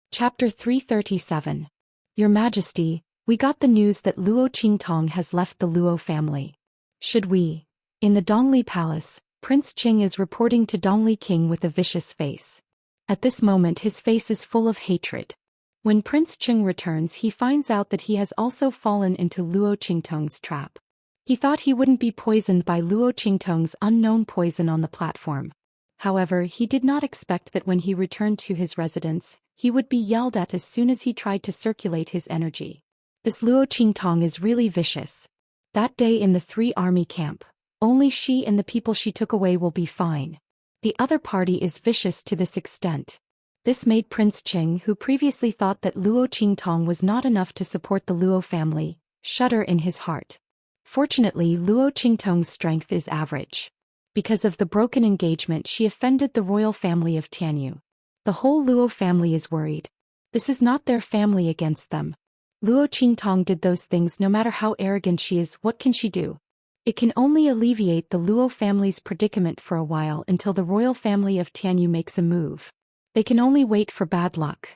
Chapter 337. Your Majesty, we got the news that Luo Qingtong has left the Luo family. Should we? In the Dongli Palace, Prince Qing is reporting to Dongli King with a vicious face. At this moment his face is full of hatred. When Prince Qing returns he finds out that he has also fallen into Luo Qingtong's trap. He thought he wouldn't be poisoned by Luo Qingtong's unknown poison on the platform. However, he did not expect that when he returned to his residence, he would be yelled at as soon as he tried to circulate his energy. This Luo Qingtong is really vicious. That day in the three-army camp, only she and the people she took away will be fine. The other party is vicious to this extent. This made Prince Qing, who previously thought that Luo Qingtong was not enough to support the Luo family, shudder in his heart. Fortunately, Luo Qingtong's strength is average. Because of the broken engagement she offended the royal family of Tianyu. The whole Luo family is worried. This is not their family against them. Luo Qingtong did those things no matter how arrogant she is. What can she do? It can only alleviate the Luo family's predicament for a while until the royal family of Tianyu makes a move. They can only wait for bad luck.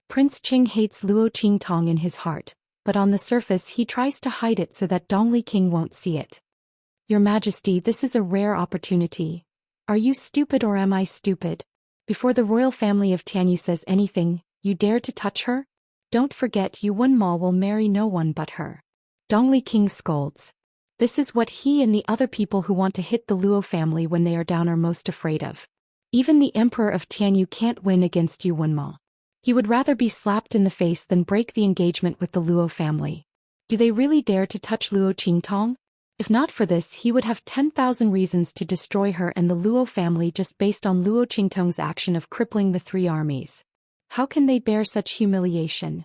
Prince Qing hates Luo Qingtong in his heart, but on the surface he tries to hide it so that Dongli King won't see it. Your Majesty, this is a rare opportunity. Are you stupid or am I stupid? Before the royal family of Tianyu says anything, you dare to touch her? Don't forget Yu Wenma will marry no one but her. Dongli King scolds. This is what he and the other people who want to hit the Luo family when they are down are most afraid of. Even the Emperor of Tianyu can't win against Yu Wenma. He would rather be slapped in the face than break the engagement with the Luo family. Do they really dare to touch Luo Qingtong? If not for this he would have 10,000 reasons to destroy her and the Luo family just based on Luo Qingtong's action of crippling the three armies. How can they bear such humiliation?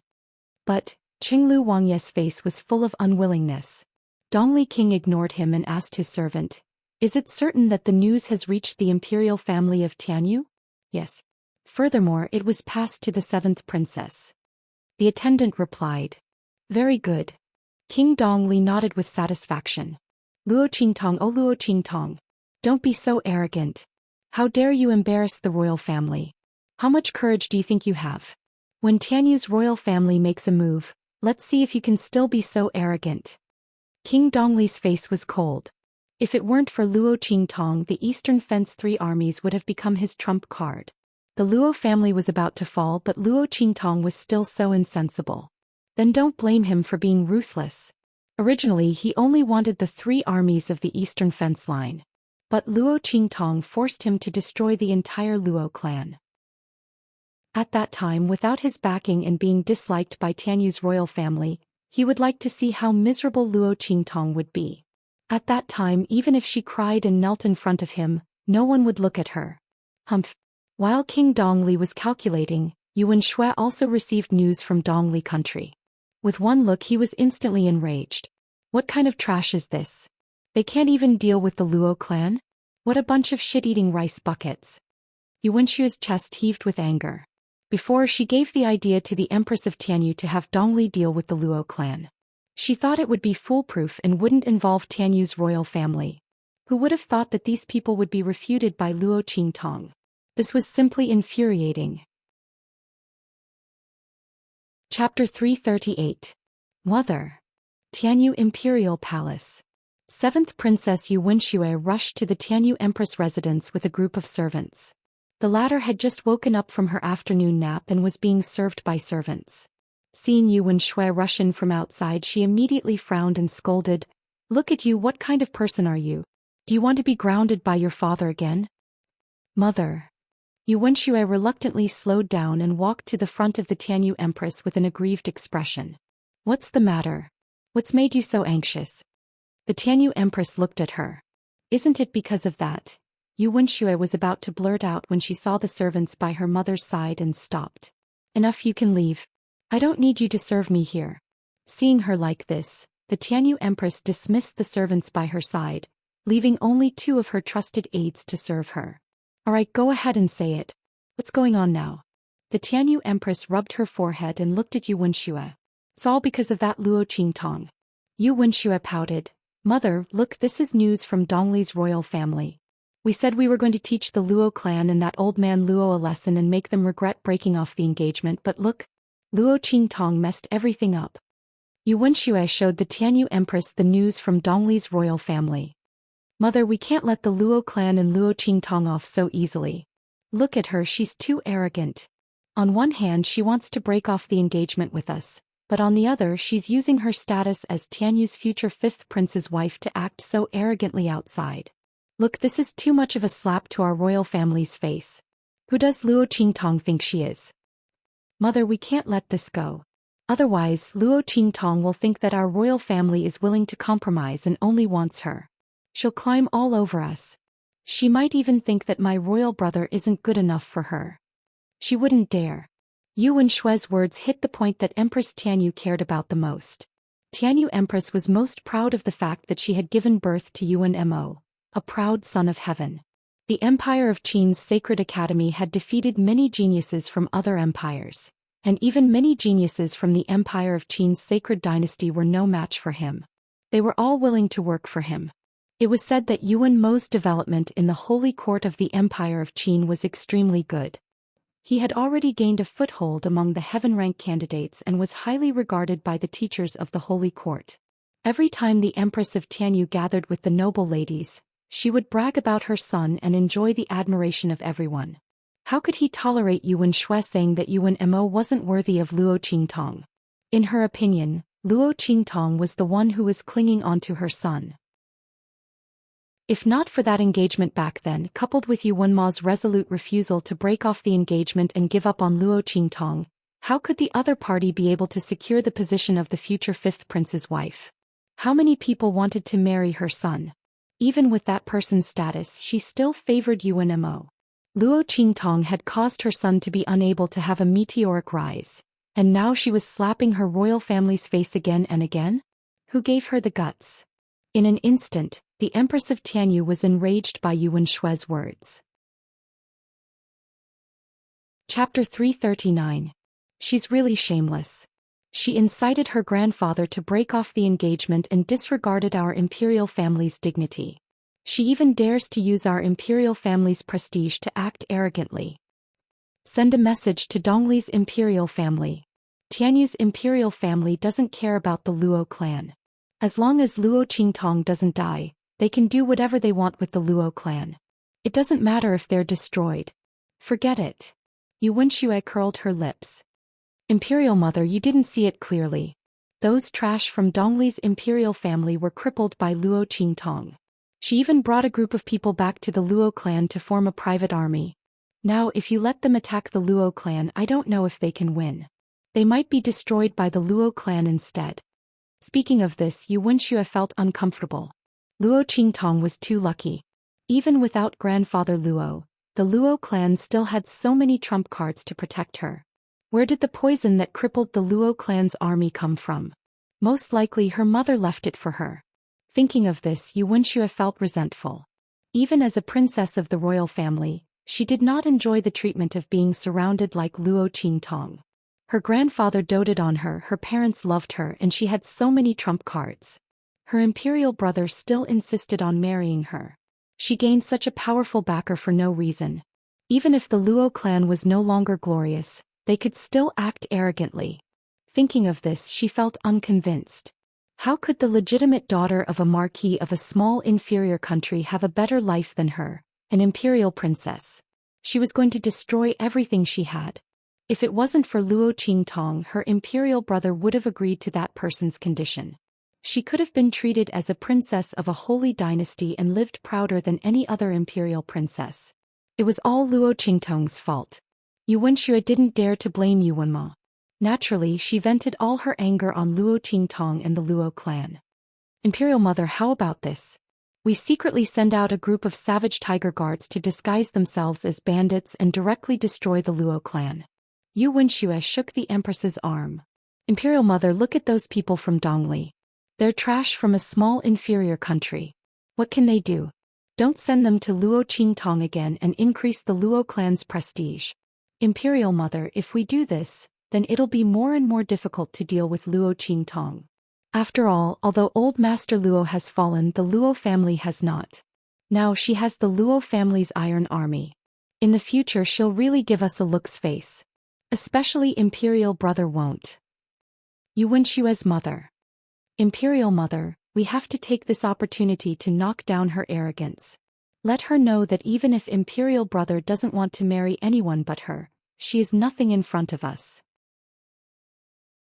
But, Qinglu Wangye's face was full of unwillingness. Dongli King ignored him and asked his servant, "Is it certain that the news has reached the imperial family of Tianyu?" "Yes. Furthermore, it was passed to the 7th princess." The attendant replied. "Very good." King Dongli nodded with satisfaction. "Luo Qingtong, oh Luo Qingtong. Don't be so arrogant. How dare you embarrass the royal family? How much courage do you think you have? When Tianyu's royal family makes a move, let's see if you can still be so arrogant." King Dongli's face was cold. If it weren't for Luo Qingtong, the Eastern Fence three armies would have become his trump card. The Luo family was about to fall, but Luo Qingtong was still so insensible. Then don't blame him for being ruthless. Originally he only wanted the three armies of the Eastern Fence line. But Luo Qingtong forced him to destroy the entire Luo clan. At that time, without his backing and being disliked by Tianyu's royal family, he would like to see how miserable Luo Qingtong would be. At that time, even if she cried and knelt in front of him, no one would look at her. Humph. While King Dongli was calculating, Yuan Shui also received news from Dongli country. With one look he was instantly enraged. What kind of trash is this? They can't even deal with the Luo clan? What a bunch of shit-eating rice buckets. Yuan Shui's chest heaved with anger. Before, she gave the idea to the Empress of Tianyu to have Dongli deal with the Luo clan. She thought it would be foolproof and wouldn't involve Tianyu's royal family. Who would have thought that these people would be refuted by Luo Qingtong? This was simply infuriating. Chapter 338. Mother. Tianyu Imperial Palace. 7th Princess Yu Wenxue rushed to the Tianyu Empress residence with a group of servants. The latter had just woken up from her afternoon nap and was being served by servants. Seeing Yu Wenxue rush in from outside, she immediately frowned and scolded, "Look at you, what kind of person are you? Do you want to be grounded by your father again?" "Mother." Yu Wenxue reluctantly slowed down and walked to the front of the Tianyu Empress with an aggrieved expression. "What's the matter? What's made you so anxious?" The Tianyu Empress looked at her. "Isn't it because of that?" Yu Wenxue was about to blurt out when she saw the servants by her mother's side and stopped. "Enough, you can leave. I don't need you to serve me here." Seeing her like this, the Tianyu Empress dismissed the servants by her side, leaving only 2 of her trusted aides to serve her. "Alright, go ahead and say it. What's going on now?" The Tianyu Empress rubbed her forehead and looked at Yu Wenxue. "It's all because of that Luo Qingtong." Yu Wenxue pouted. "Mother, look, this is news from Dongli's royal family. We said we were going to teach the Luo clan and that old man Luo a lesson and make them regret breaking off the engagement, but look, Luo Qingtong messed everything up. Yu Wenxue showed the Tianyu Empress the news from Dongli's royal family. Mother, we can't let the Luo clan and Luo Qingtong off so easily. Look at her, she's too arrogant. On one hand she wants to break off the engagement with us, but on the other she's using her status as Tianyu's future fifth prince's wife to act so arrogantly outside. Look, this is too much of a slap to our royal family's face. Who does Luo Qingtong think she is? Mother, we can't let this go. Otherwise, Luo Qingtong will think that our royal family is willing to compromise and only wants her. She'll climb all over us. She might even think that my royal brother isn't good enough for her. She wouldn't dare. Yu Wenshue's words hit the point that Empress Tianyu cared about the most. Tianyu Empress was most proud of the fact that she had given birth to Yuan Mo, a proud son of heaven. The Empire of Qin's Sacred Academy had defeated many geniuses from other empires, and even many geniuses from the Empire of Qin's Sacred Dynasty were no match for him. They were all willing to work for him. It was said that Yuan Mo's development in the Holy Court of the Empire of Qin was extremely good. He had already gained a foothold among the heaven-rank candidates and was highly regarded by the teachers of the Holy Court. Every time the Empress of Tianyu gathered with the noble ladies, she would brag about her son and enjoy the admiration of everyone. How could he tolerate Yu Wenxue saying that Yuan Mo wasn't worthy of Luo Qingtong? In her opinion, Luo Qingtong was the one who was clinging onto her son. If not for that engagement back then, coupled with Yuan Ma's resolute refusal to break off the engagement and give up on Luo Qingtong, how could the other party be able to secure the position of the future fifth prince's wife? How many people wanted to marry her son? Even with that person's status, she still favored Yuan Mo. Luo Qingtong had caused her son to be unable to have a meteoric rise, and now she was slapping her royal family's face again and again? Who gave her the guts? In an instant, the Empress of Tianyu was enraged by Yu Wenshue's words. Chapter 339. She's really shameless. She incited her grandfather to break off the engagement and disregarded our imperial family's dignity. She even dares to use our imperial family's prestige to act arrogantly. Send a message to Dongli's imperial family. Tianyu's imperial family doesn't care about the Luo clan. As long as Luo Qingtong doesn't die, they can do whatever they want with the Luo clan. It doesn't matter if they're destroyed. Forget it. Yu Wenxue curled her lips. Imperial mother, you didn't see it clearly. Those trash from Dongli's imperial family were crippled by Luo Qingtong. She even brought a group of people back to the Luo clan to form a private army. Now if you let them attack the Luo clan, I don't know if they can win. They might be destroyed by the Luo clan instead. Speaking of this, Yu Wenxue felt uncomfortable. Luo Qingtong was too lucky. Even without grandfather Luo, the Luo clan still had so many trump cards to protect her. Where did the poison that crippled the Luo clan's army come from? Most likely her mother left it for her. Thinking of this, Yu Wenxue felt resentful. Even as a princess of the royal family, she did not enjoy the treatment of being surrounded like Luo Qingtong. Her grandfather doted on her, her parents loved her, and she had so many trump cards. Her imperial brother still insisted on marrying her. She gained such a powerful backer for no reason. Even if the Luo clan was no longer glorious, they could still act arrogantly. Thinking of this, she felt unconvinced. How could the legitimate daughter of a marquis of a small inferior country have a better life than her, an imperial princess? She was going to destroy everything she had. If it wasn't for Luo Qingtong, her imperial brother would have agreed to that person's condition. She could have been treated as a princess of a holy dynasty and lived prouder than any other imperial princess. It was all Luo Qingtong's fault. Yu Wenxue didn't dare to blame Yuan Ma. Naturally, she vented all her anger on Luo Qingtong and the Luo clan. Imperial mother, how about this? We secretly send out a group of savage tiger guards to disguise themselves as bandits and directly destroy the Luo clan. Yu Wenxue shook the Empress's arm. Imperial mother, look at those people from Dongli. They're trash from a small inferior country. What can they do? Don't send them to Luo Qingtong again and increase the Luo clan's prestige. Imperial mother, if we do this, then it'll be more and more difficult to deal with Luo Qingtong. After all, although old Master Luo has fallen, the Luo family has not. Now she has the Luo family's iron army. In the future she'll really give us a look's face. Especially Imperial brother won't. Yuwenshua's mother. Imperial mother, we have to take this opportunity to knock down her arrogance. Let her know that even if Imperial brother doesn't want to marry anyone but her, she is nothing in front of us.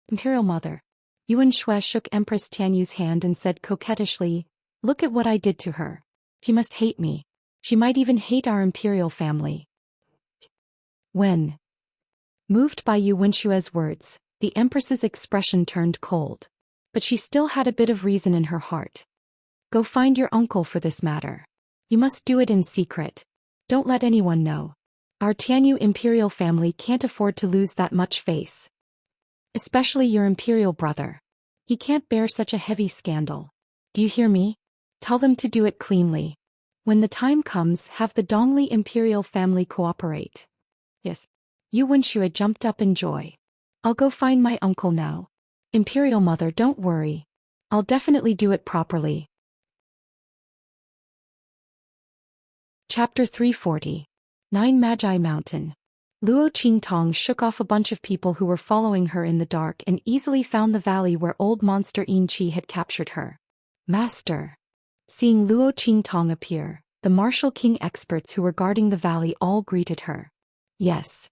Imperial mother. Yuanxue shook Empress Tianyu's hand and said coquettishly, "Look at what I did to her. She must hate me. She might even hate our imperial family." When moved by Yuwenshue's words, the Empress's expression turned cold. But she still had a bit of reason in her heart. "Go find your uncle for this matter. You must do it in secret. Don't let anyone know. Our Tianyu imperial family can't afford to lose that much face. Especially your imperial brother. He can't bear such a heavy scandal. Do you hear me? Tell them to do it cleanly. When the time comes, have the Dongli imperial family cooperate." "Yes." Yuwenshue jumped up in joy. "I'll go find my uncle now. Imperial mother, don't worry. I'll definitely do it properly." Chapter 340. 9 Magi Mountain. Luo Qingtong shook off a bunch of people who were following her in the dark and easily found the valley where old monster Yin Qi had captured her. "Master." Seeing Luo Qingtong appear, the martial king experts who were guarding the valley all greeted her. "Yes."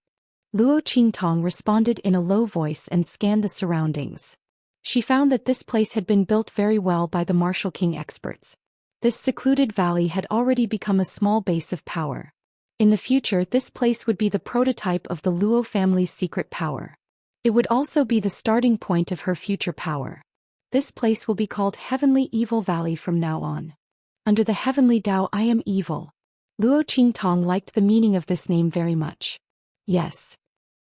Luo Qingtong responded in a low voice and scanned the surroundings. She found that this place had been built very well by the martial king experts. This secluded valley had already become a small base of power. In the future, this place would be the prototype of the Luo family's secret power. It would also be the starting point of her future power. This place will be called Heavenly Evil Valley from now on. Under the Heavenly Tao, I am evil. Luo Qingtong liked the meaning of this name very much. Yes.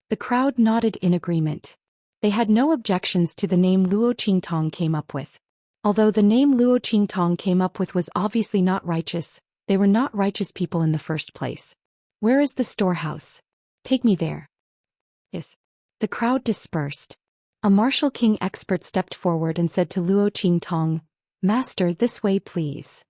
The crowd nodded in agreement. They had no objections to the name Luo Qingtong came up with. Although the name Luo Qingtong came up with was obviously not righteous, they were not righteous people in the first place. "Where is the storehouse? Take me there." "Yes." The crowd dispersed. A martial king expert stepped forward and said to Luo Qingtong, "Master, this way please."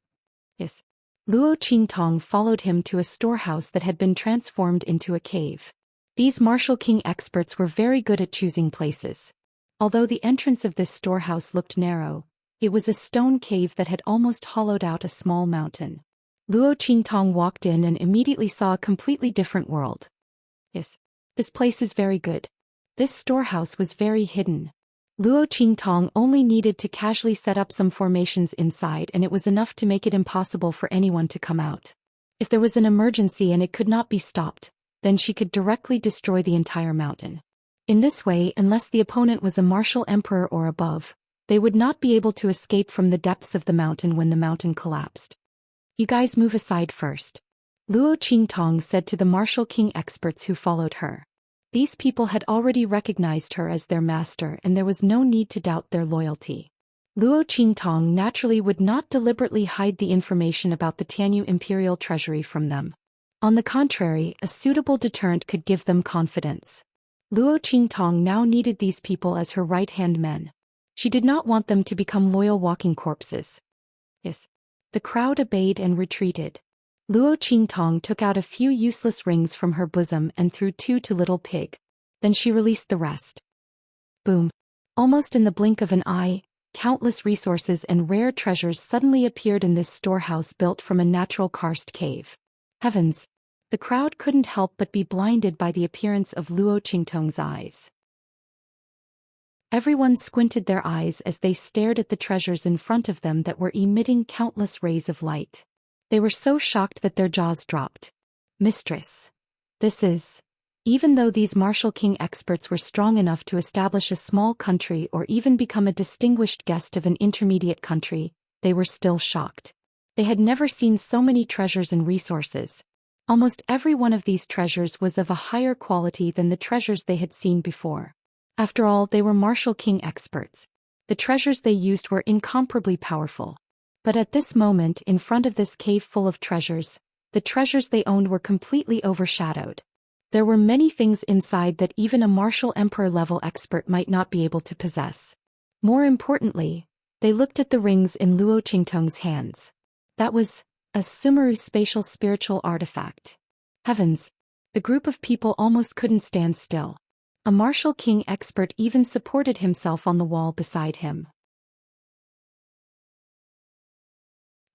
"Yes." Luo Qingtong followed him to a storehouse that had been transformed into a cave. These martial king experts were very good at choosing places. Although the entrance of this storehouse looked narrow, it was a stone cave that had almost hollowed out a small mountain. Luo Qingtong walked in and immediately saw a completely different world. "Yes. This place is very good." This storehouse was very hidden. Luo Qingtong only needed to casually set up some formations inside and it was enough to make it impossible for anyone to come out. If there was an emergency and it could not be stopped, then she could directly destroy the entire mountain. In this way, unless the opponent was a martial emperor or above, they would not be able to escape from the depths of the mountain when the mountain collapsed. "You guys move aside first," Luo Qingtong said to the martial king experts who followed her. These people had already recognized her as their master and there was no need to doubt their loyalty. Luo Qingtong naturally would not deliberately hide the information about the Tianyu imperial treasury from them. On the contrary, a suitable deterrent could give them confidence. Luo Qingtong now needed these people as her right-hand men. She did not want them to become loyal walking corpses. "Yes." The crowd obeyed and retreated. Luo Qingtong took out a few useless rings from her bosom and threw 2 to Little Pig. Then she released the rest. Boom. Almost in the blink of an eye, countless resources and rare treasures suddenly appeared in this storehouse built from a natural karst cave. Heavens! The crowd couldn't help but be blinded by the appearance of Luo Qingtong's eyes. Everyone squinted their eyes as they stared at the treasures in front of them that were emitting countless rays of light. They were so shocked that their jaws dropped. "Mistress. This is..." Even though these martial king experts were strong enough to establish a small country or even become a distinguished guest of an intermediate country, they were still shocked. They had never seen so many treasures and resources. Almost every one of these treasures was of a higher quality than the treasures they had seen before. After all, they were martial king experts. The treasures they used were incomparably powerful. But at this moment, in front of this cave full of treasures, the treasures they owned were completely overshadowed. There were many things inside that even a martial emperor-level expert might not be able to possess. More importantly, they looked at the rings in Luo Qingtong's hands. That was A Sumeru spatial spiritual artifact. Heavens! The group of people almost couldn't stand still. A martial king expert even supported himself on the wall beside him.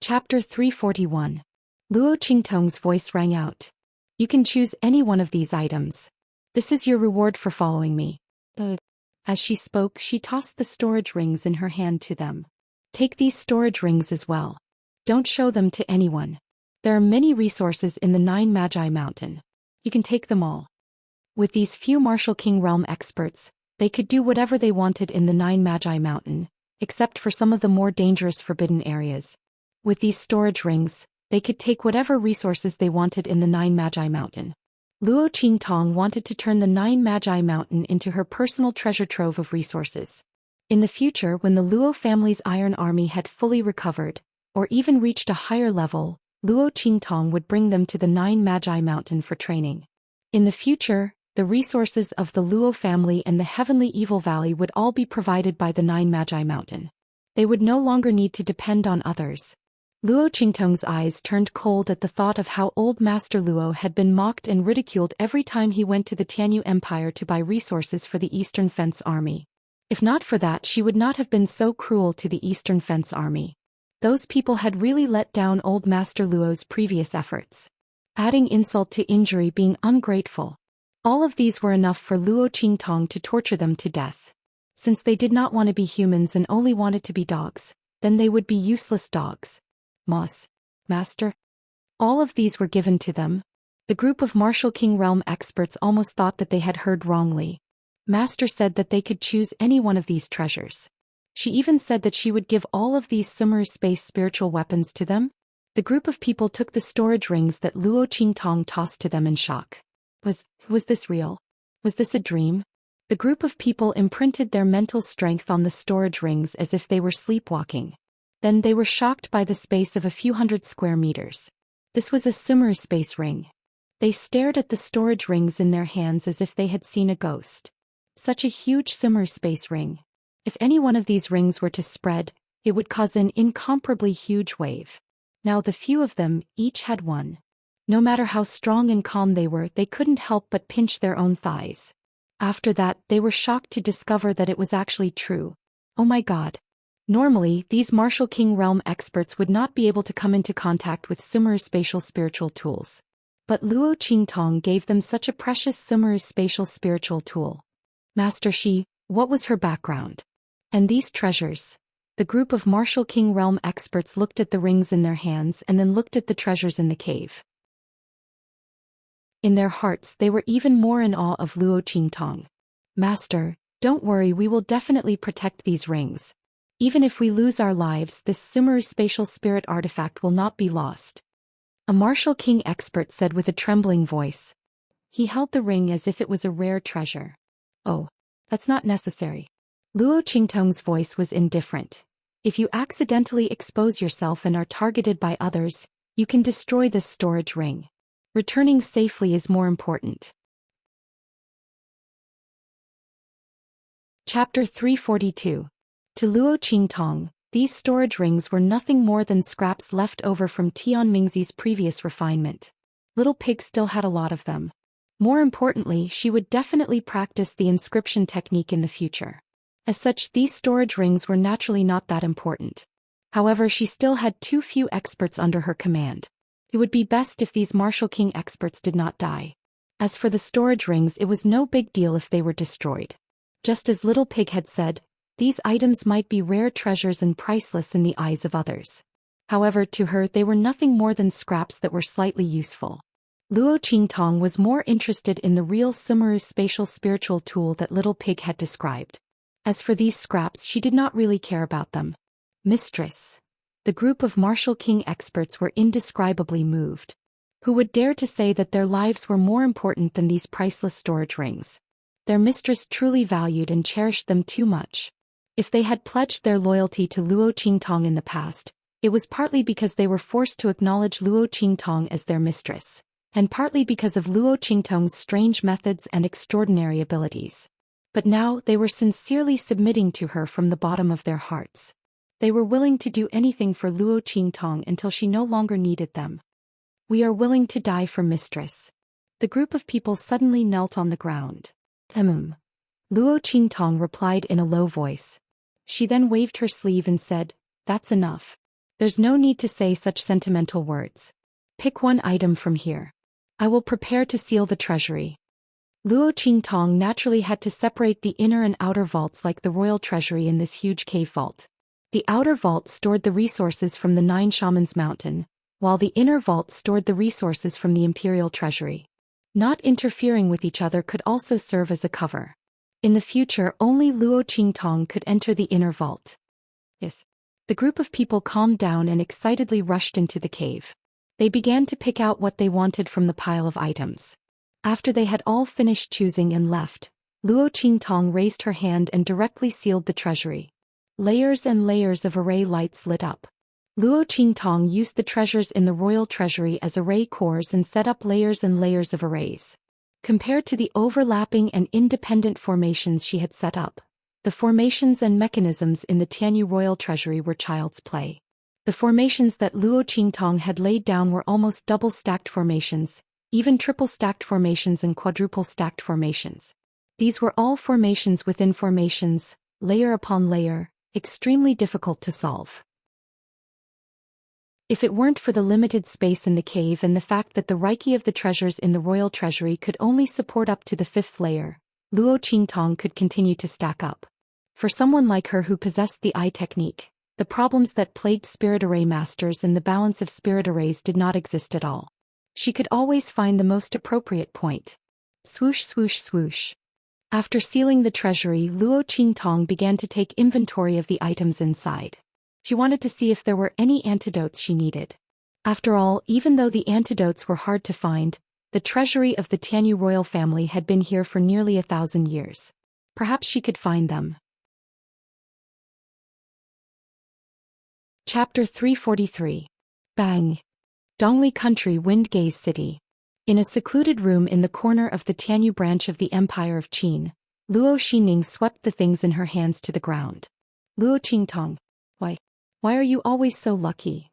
Chapter 341. Luo Qingtong's voice rang out. You can choose any one of these items. This is your reward for following me. As she spoke, she tossed the storage rings in her hand to them. Take these storage rings as well. Don't show them to anyone. There are many resources in the 9 Magi Mountain. You can take them all. With these few martial king realm experts, they could do whatever they wanted in the 9 Magi Mountain, except for some of the more dangerous forbidden areas. With these storage rings, they could take whatever resources they wanted in the 9 Magi Mountain. Luo Qingtong wanted to turn the 9 Magi Mountain into her personal treasure trove of resources. In the future, when the Luo family's Iron Army had fully recovered, or even reached a higher level, Luo Qingtong would bring them to the 9 Magi Mountain for training. In the future, the resources of the Luo family and the Heavenly Evil Valley would all be provided by the 9 Magi Mountain. They would no longer need to depend on others. Luo Qingtong's eyes turned cold at the thought of how old Master Luo had been mocked and ridiculed every time he went to the Tianyu Empire to buy resources for the Eastern Fence Army. If not for that, she would not have been so cruel to the Eastern Fence Army. Those people had really let down old Master Luo's previous efforts. Adding insult to injury, being ungrateful. All of these were enough for Luo Qingtong to torture them to death. Since they did not want to be humans and only wanted to be dogs, then they would be useless dogs. Master. All of these were given to them. The group of Martial King Realm experts almost thought that they had heard wrongly. Master said that they could choose any one of these treasures. She even said that she would give all of these Sumeru space spiritual weapons to them. The group of people took the storage rings that Luo Qingtong tossed to them in shock. Was this real? Was this a dream? The group of people imprinted their mental strength on the storage rings as if they were sleepwalking. Then they were shocked by the space of a few hundred square meters. This was a Sumeru space ring. They stared at the storage rings in their hands as if they had seen a ghost. Such a huge Sumeru space ring. If any one of these rings were to spread, it would cause an incomparably huge wave. Now the few of them, each had one. No matter how strong and calm they were, they couldn't help but pinch their own thighs. After that, they were shocked to discover that it was actually true. Oh my God. Normally, these Martial King Realm experts would not be able to come into contact with Sumeru spatial spiritual tools. But Luo Qingtong gave them such a precious Sumeru spatial spiritual tool. Master Shi, what was her background? And these treasures? The group of Martial King Realm experts looked at the rings in their hands and then looked at the treasures in the cave. In their hearts, they were even more in awe of Luo Qingtong. Master, don't worry, we will definitely protect these rings. Even if we lose our lives, this Sumeru spatial spirit artifact will not be lost. A Martial King expert said with a trembling voice. He held the ring as if it was a rare treasure. Oh, that's not necessary. Luo Qingtong's voice was indifferent. If you accidentally expose yourself and are targeted by others, you can destroy this storage ring. Returning safely is more important. Chapter 342. To Luo Qingtong, these storage rings were nothing more than scraps left over from Tian Mingzi's previous refinement. Little Pig still had a lot of them. More importantly, she would definitely practice the inscription technique in the future. As such, these storage rings were naturally not that important. However, she still had too few experts under her command. It would be best if these Martial King experts did not die. As for the storage rings, it was no big deal if they were destroyed. Just as Little Pig had said, these items might be rare treasures and priceless in the eyes of others. However, to her they were nothing more than scraps that were slightly useful. Luo Qingtong was more interested in the real Sumeru spatial spiritual tool that Little Pig had described. As for these scraps, she did not really care about them. Mistress. The group of Martial King experts were indescribably moved. Who would dare to say that their lives were more important than these priceless storage rings? Their mistress truly valued and cherished them too much. If they had pledged their loyalty to Luo Qingtong in the past, it was partly because they were forced to acknowledge Luo Qingtong as their mistress, and partly because of Luo Qingtong's strange methods and extraordinary abilities. But now they were sincerely submitting to her from the bottom of their hearts. They were willing to do anything for Luo Qingtong until she no longer needed them. We are willing to die for mistress. The group of people suddenly knelt on the ground. Luo Qingtong replied in a low voice. She then waved her sleeve and said, "That's enough. There's no need to say such sentimental words. Pick one item from here. I will prepare to seal the treasury." Luo Qingtong naturally had to separate the inner and outer vaults like the royal treasury in this huge cave vault. The outer vault stored the resources from the 9 Shamans Mountain, while the inner vault stored the resources from the imperial treasury. Not interfering with each other could also serve as a cover. In the future, only Luo Qingtong could enter the inner vault. Yes. The group of people calmed down and excitedly rushed into the cave. They began to pick out what they wanted from the pile of items. After they had all finished choosing and left, Luo Qingtong raised her hand and directly sealed the treasury. Layers and layers of array lights lit up. Luo Qingtong used the treasures in the royal treasury as array cores and set up layers and layers of arrays. Compared to the overlapping and independent formations she had set up, the formations and mechanisms in the Tianyu royal treasury were child's play. The formations that Luo Qingtong had laid down were almost double-stacked formations, even triple-stacked formations and quadruple-stacked formations. These were all formations within formations, layer upon layer, extremely difficult to solve. If it weren't for the limited space in the cave and the fact that the reiki of the treasures in the royal treasury could only support up to the 5th layer, Luo Qingtong could continue to stack up. For someone like her who possessed the eye technique, the problems that plagued spirit array masters and the balance of spirit arrays did not exist at all. She could always find the most appropriate point. Swoosh swoosh swoosh. After sealing the treasury, Luo Qingtong began to take inventory of the items inside. She wanted to see if there were any antidotes she needed. After all, even though the antidotes were hard to find, the treasury of the Tianyu royal family had been here for nearly 1,000 years. Perhaps she could find them. Chapter 343. Bang. Dongli Country, Windgaze City. In a secluded room in the corner of the Tianyu branch of the Empire of Qin, Luo Xining swept the things in her hands to the ground. Luo Qingtong. Why are you always so lucky?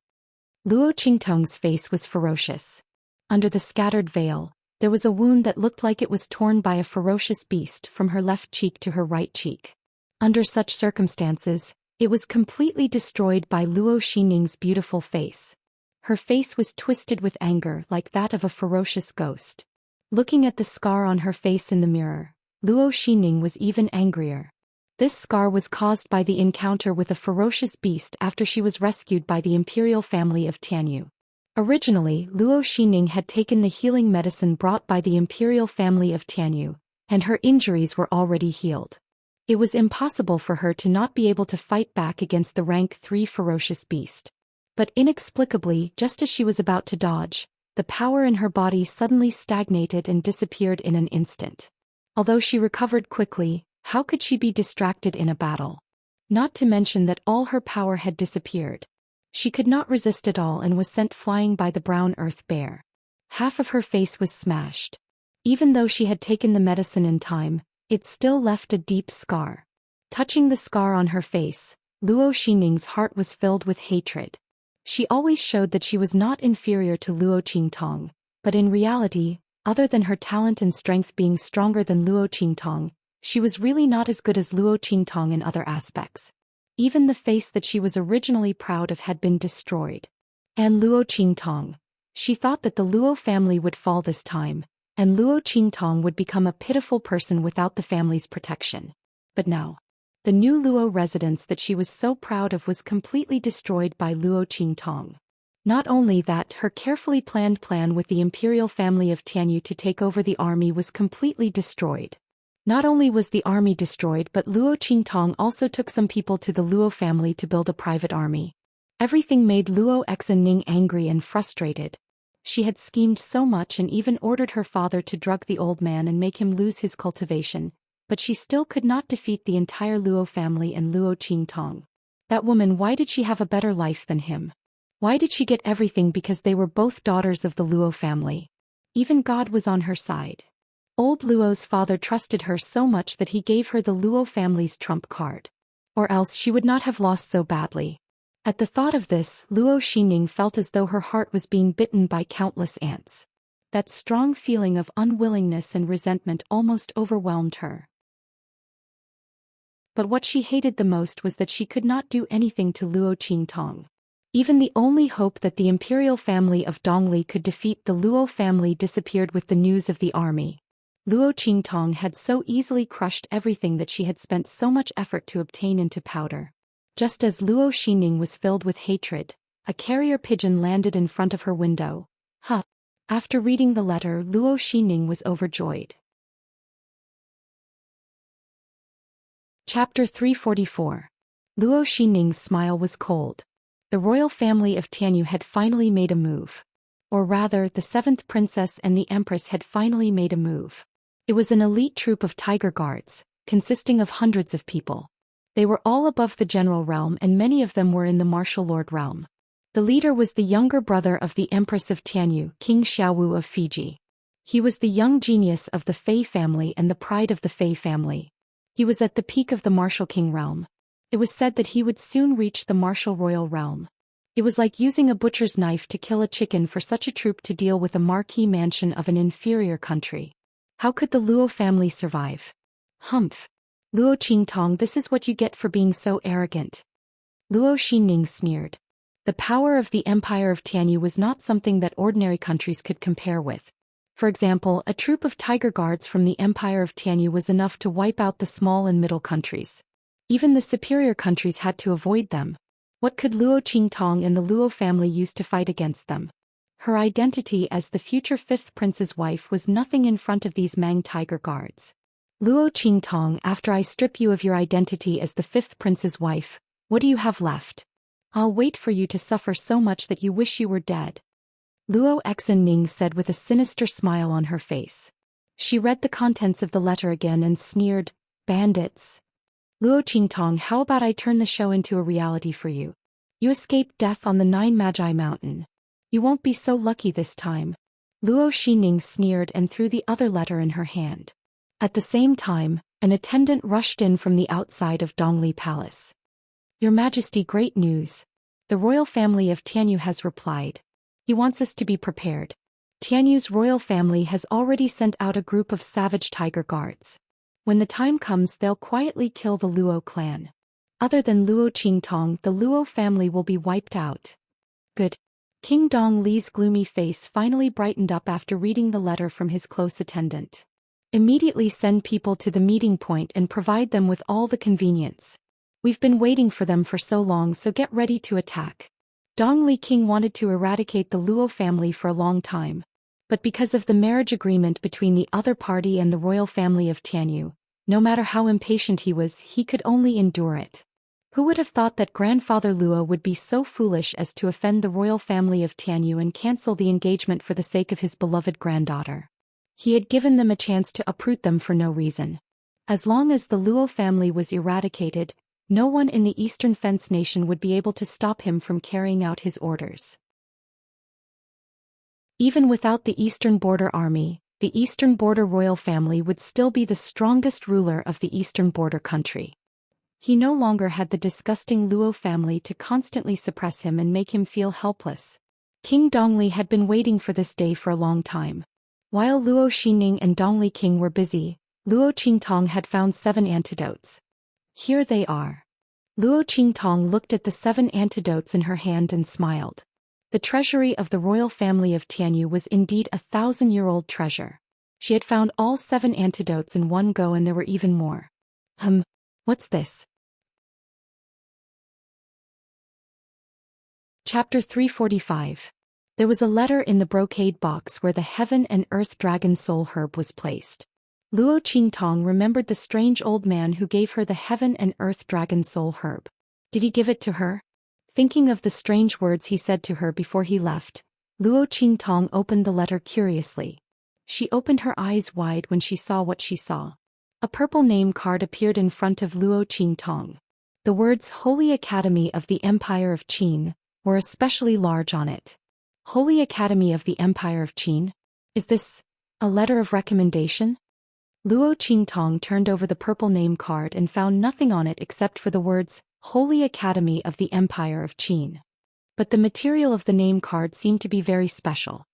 Luo Qingtong's face was ferocious. Under the scattered veil, there was a wound that looked like it was torn by a ferocious beast from her left cheek to her right cheek. Under such circumstances, it was completely destroyed by Luo Xining's beautiful face. Her face was twisted with anger like that of a ferocious ghost. Looking at the scar on her face in the mirror, Luo Xining was even angrier. This scar was caused by the encounter with a ferocious beast after she was rescued by the imperial family of Tianyu. Originally, Luo Xining had taken the healing medicine brought by the imperial family of Tianyu, and her injuries were already healed. It was impossible for her to not be able to fight back against the rank 3 ferocious beast. But inexplicably, just as she was about to dodge, the power in her body suddenly stagnated and disappeared in an instant. Although she recovered quickly, how could she be distracted in a battle? Not to mention that all her power had disappeared. She could not resist at all and was sent flying by the brown earth bear. Half of her face was smashed. Even though she had taken the medicine in time, it still left a deep scar. Touching the scar on her face, Luo Xining's heart was filled with hatred. She always showed that she was not inferior to Luo Qingtong, but in reality, other than her talent and strength being stronger than Luo Qingtong, she was really not as good as Luo Qingtong in other aspects. Even the face that she was originally proud of had been destroyed. And Luo Qingtong. She thought that the Luo family would fall this time, and Luo Qingtong would become a pitiful person without the family's protection. But now, the new Luo residence that she was so proud of was completely destroyed by Luo Qingtong. Not only that, her carefully planned plan with the imperial family of Tianyu to take over the army was completely destroyed. Not only was the army destroyed, but Luo Qingtong also took some people to the Luo family to build a private army. Everything made Luo Xinning angry and frustrated. She had schemed so much and even ordered her father to drug the old man and make him lose his cultivation, but she still could not defeat the entire Luo family and Luo Qingtong. That woman, why did she have a better life than him? Why did she get everything? Because they were both daughters of the Luo family. Even God was on her side. Old Luo's father trusted her so much that he gave her the Luo family's trump card. Or else she would not have lost so badly. At the thought of this, Luo Xinning felt as though her heart was being bitten by countless ants. That strong feeling of unwillingness and resentment almost overwhelmed her. But what she hated the most was that she could not do anything to Luo Qingtong. Even the only hope that the imperial family of Dongli could defeat the Luo family disappeared with the news of the army. Luo Qingtong had so easily crushed everything that she had spent so much effort to obtain into powder. Just as Luo Xinning was filled with hatred, a carrier pigeon landed in front of her window. After reading the letter, Luo Xinning was overjoyed. Chapter 344. Luo Xinning's smile was cold. The royal family of Tianyu had finally made a move. Or rather, the 7th princess and the empress had finally made a move. It was an elite troop of tiger guards, consisting of hundreds of people. They were all above the general realm and many of them were in the martial lord realm. The leader was the younger brother of the empress of Tianyu, King Xiaowu of Fiji. He was the young genius of the Fei family and the pride of the Fei family. He was at the peak of the martial king realm. It was said that he would soon reach the martial royal realm. It was like using a butcher's knife to kill a chicken for such a troop to deal with a marquee mansion of an inferior country. How could the Luo family survive? Humph. Luo Qingtong, this is what you get for being so arrogant. Luo Xinning sneered. The power of the Empire of Tianyu was not something that ordinary countries could compare with. For example, a troop of tiger guards from the Empire of Tianyu was enough to wipe out the small and middle countries. Even the superior countries had to avoid them. What could Luo Qingtong and the Luo family use to fight against them? Her identity as the future 5th prince's wife was nothing in front of these Mang tiger guards. Luo Qingtong, after I strip you of your identity as the 5th prince's wife, what do you have left? I'll wait for you to suffer so much that you wish you were dead. Luo Xinning said with a sinister smile on her face. She read the contents of the letter again and sneered, bandits. Luo Qingtong, how about I turn the show into a reality for you? You escaped death on the 9 Magi Mountain. You won't be so lucky this time. Luo Xinning sneered and threw the other letter in her hand. At the same time, an attendant rushed in from the outside of Dongli Palace. Your Majesty, great news. The royal family of Tianyu has replied. He wants us to be prepared. Tianyu's royal family has already sent out a group of savage tiger guards. When the time comes, they'll quietly kill the Luo clan. Other than Luo Qingtong, the Luo family will be wiped out. Good. King Dong Li's gloomy face finally brightened up after reading the letter from his close attendant. Immediately send people to the meeting point and provide them with all the convenience. We've been waiting for them for so long, so get ready to attack. Dong Li King wanted to eradicate the Luo family for a long time. But because of the marriage agreement between the other party and the royal family of Tianyu, no matter how impatient he was, he could only endure it. Who would have thought that Grandfather Luo would be so foolish as to offend the royal family of Tianyu and cancel the engagement for the sake of his beloved granddaughter? He had given them a chance to uproot them for no reason. As long as the Luo family was eradicated, no one in the Eastern Fence Nation would be able to stop him from carrying out his orders. Even without the Eastern Border Army, the Eastern Border royal family would still be the strongest ruler of the Eastern Border country. He no longer had the disgusting Luo family to constantly suppress him and make him feel helpless. King Dongli had been waiting for this day for a long time. While Luo Xinning and Dongli King were busy, Luo Qingtong had found 7 antidotes. Here they are. Luo Qingtong looked at the 7 antidotes in her hand and smiled. The treasury of the royal family of Tianyu was indeed a 1,000-year-old treasure. She had found all 7 antidotes in one go, and there were even more. What's this? Chapter 345. There was a letter in the brocade box where the Heaven and Earth Dragon Soul Herb was placed. Luo Qingtong remembered the strange old man who gave her the Heaven and Earth Dragon Soul Herb. Did he give it to her? Thinking of the strange words he said to her before he left, Luo Qingtong opened the letter curiously. She opened her eyes wide when she saw what she saw. A purple name card appeared in front of Luo Qingtong. The words Holy Academy of the Empire of Qin were especially large on it. Holy Academy of the Empire of Qin? Is this a letter of recommendation? Luo Qingtong turned over the purple name card and found nothing on it except for the words, Holy Academy of the Empire of Qin. But the material of the name card seemed to be very special.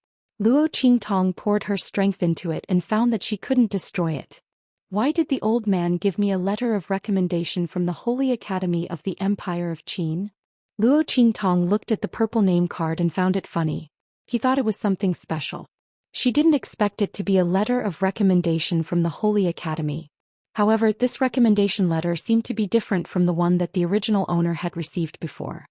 Luo Qingtong poured her strength into it and found that she couldn't destroy it. Why did the old man give me a letter of recommendation from the Holy Academy of the Empire of Qin? Luo Qingtong looked at the purple name card and found it funny. He thought it was something special. She didn't expect it to be a letter of recommendation from the Holy Academy. However, this recommendation letter seemed to be different from the one that the original owner had received before.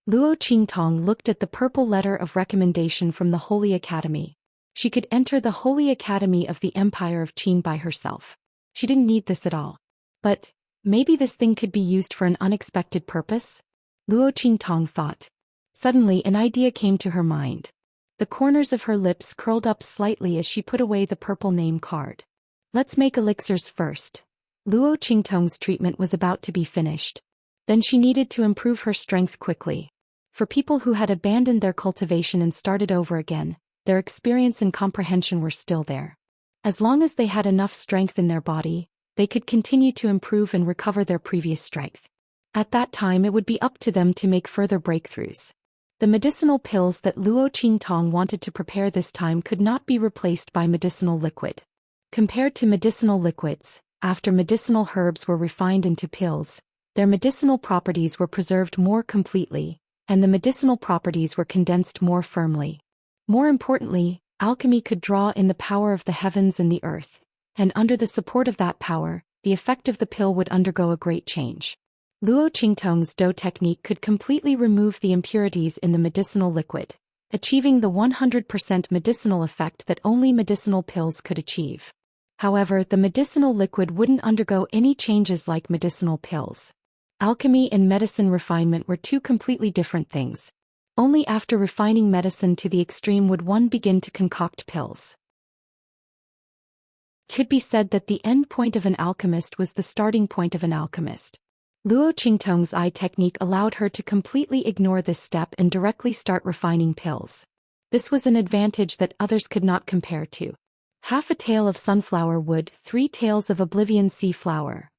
Luo Qingtong looked at the purple letter of recommendation from the Holy Academy. She could enter the Holy Academy of the Empire of Qin by herself. She didn't need this at all. But maybe this thing could be used for an unexpected purpose? Luo Qingtong thought. Suddenly an idea came to her mind. The corners of her lips curled up slightly as she put away the purple name card. Let's make elixirs first. Luo Qingtong's treatment was about to be finished. Then she needed to improve her strength quickly. For people who had abandoned their cultivation and started over again, their experience and comprehension were still there. As long as they had enough strength in their body, they could continue to improve and recover their previous strength. At that time it would be up to them to make further breakthroughs. The medicinal pills that Luo Qingtong wanted to prepare this time could not be replaced by medicinal liquid. Compared to medicinal liquids, after medicinal herbs were refined into pills, their medicinal properties were preserved more completely, and the medicinal properties were condensed more firmly. More importantly, alchemy could draw in the power of the heavens and the earth, and under the support of that power, the effect of the pill would undergo a great change. Luo Qingtong's Dou technique could completely remove the impurities in the medicinal liquid, achieving the 100% medicinal effect that only medicinal pills could achieve. However, the medicinal liquid wouldn't undergo any changes like medicinal pills. Alchemy and medicine refinement were two completely different things. Only after refining medicine to the extreme would one begin to concoct pills. It could be said that the end point of an alchemist was the starting point of an alchemist. Luo Qingtong's eye technique allowed her to completely ignore this step and directly start refining pills. This was an advantage that others could not compare to. Half a tael of sunflower wood, 3 taels of oblivion sea flower.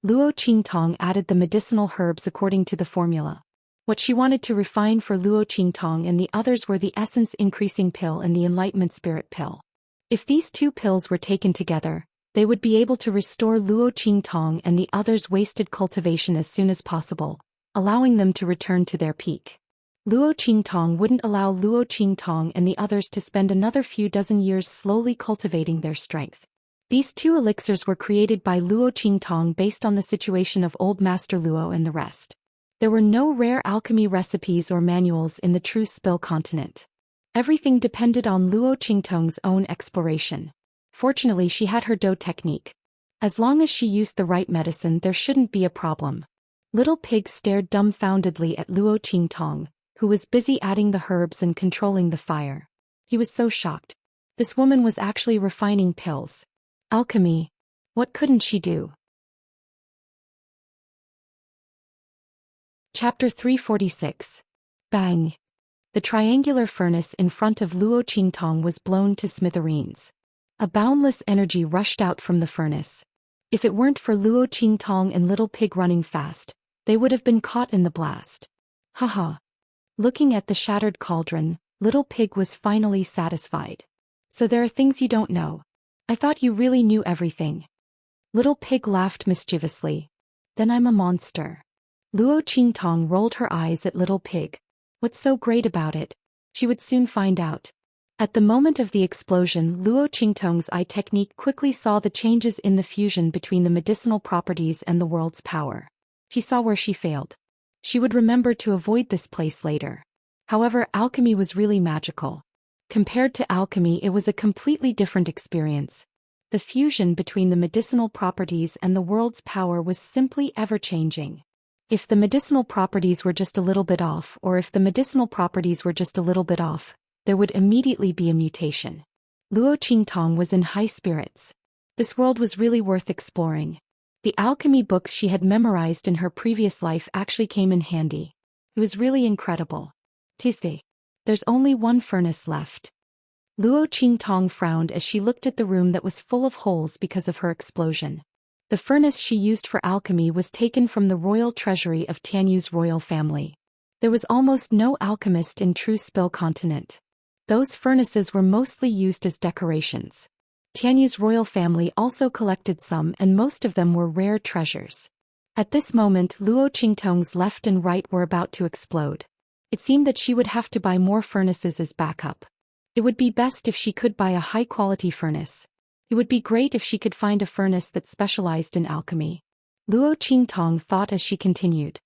Luo Qingtong added the medicinal herbs according to the formula. What she wanted to refine for Luo Qingtong and the others were the essence increasing pill and the enlightenment spirit pill. If these two pills were taken together, they would be able to restore Luo Qingtong and the others' wasted cultivation as soon as possible, allowing them to return to their peak. Luo Qingtong wouldn't allow Luo Qingtong and the others to spend another few dozen years slowly cultivating their strength. These two elixirs were created by Luo Qingtong based on the situation of Old Master Luo and the rest. There were no rare alchemy recipes or manuals in the True Spill continent. Everything depended on Luo Qingtong's own exploration. Fortunately, she had her Dou technique. As long as she used the right medicine, there shouldn't be a problem. Little Pig stared dumbfoundedly at Luo Qingtong, who was busy adding the herbs and controlling the fire. He was so shocked. This woman was actually refining pills. Alchemy. What couldn't she do? Chapter 346. Bang! The triangular furnace in front of Luo Qingtong was blown to smithereens. A boundless energy rushed out from the furnace. If it weren't for Luo Qingtong and Little Pig running fast, they would have been caught in the blast. Haha. Looking at the shattered cauldron, Little Pig was finally satisfied. So there are things you don't know. I thought you really knew everything. Little Pig laughed mischievously. Then I'm a monster. Luo Qingtong rolled her eyes at Little Pig. What's so great about it? She would soon find out. At the moment of the explosion, Luo Qingtong's eye technique quickly saw the changes in the fusion between the medicinal properties and the world's power. She saw where she failed. She would remember to avoid this place later. However, alchemy was really magical. Compared to alchemy, it was a completely different experience. The fusion between the medicinal properties and the world's power was simply ever-changing. If the medicinal properties were just a little bit off, there would immediately be a mutation. Luo Qingtong was in high spirits. This world was really worth exploring. The alchemy books she had memorized in her previous life actually came in handy. It was really incredible. Tuesday. There's only one furnace left. Luo Qingtong frowned as she looked at the room that was full of holes because of her explosion. The furnace she used for alchemy was taken from the royal treasury of Tianyu's royal family. There was almost no alchemist in True Spill continent. Those furnaces were mostly used as decorations. Tianyu's royal family also collected some, and most of them were rare treasures. At this moment, Luo Qingtong's left and right were about to explode. It seemed that she would have to buy more furnaces as backup. It would be best if she could buy a high-quality furnace. It would be great if she could find a furnace that specialized in alchemy. Luo Qingtong thought as she continued.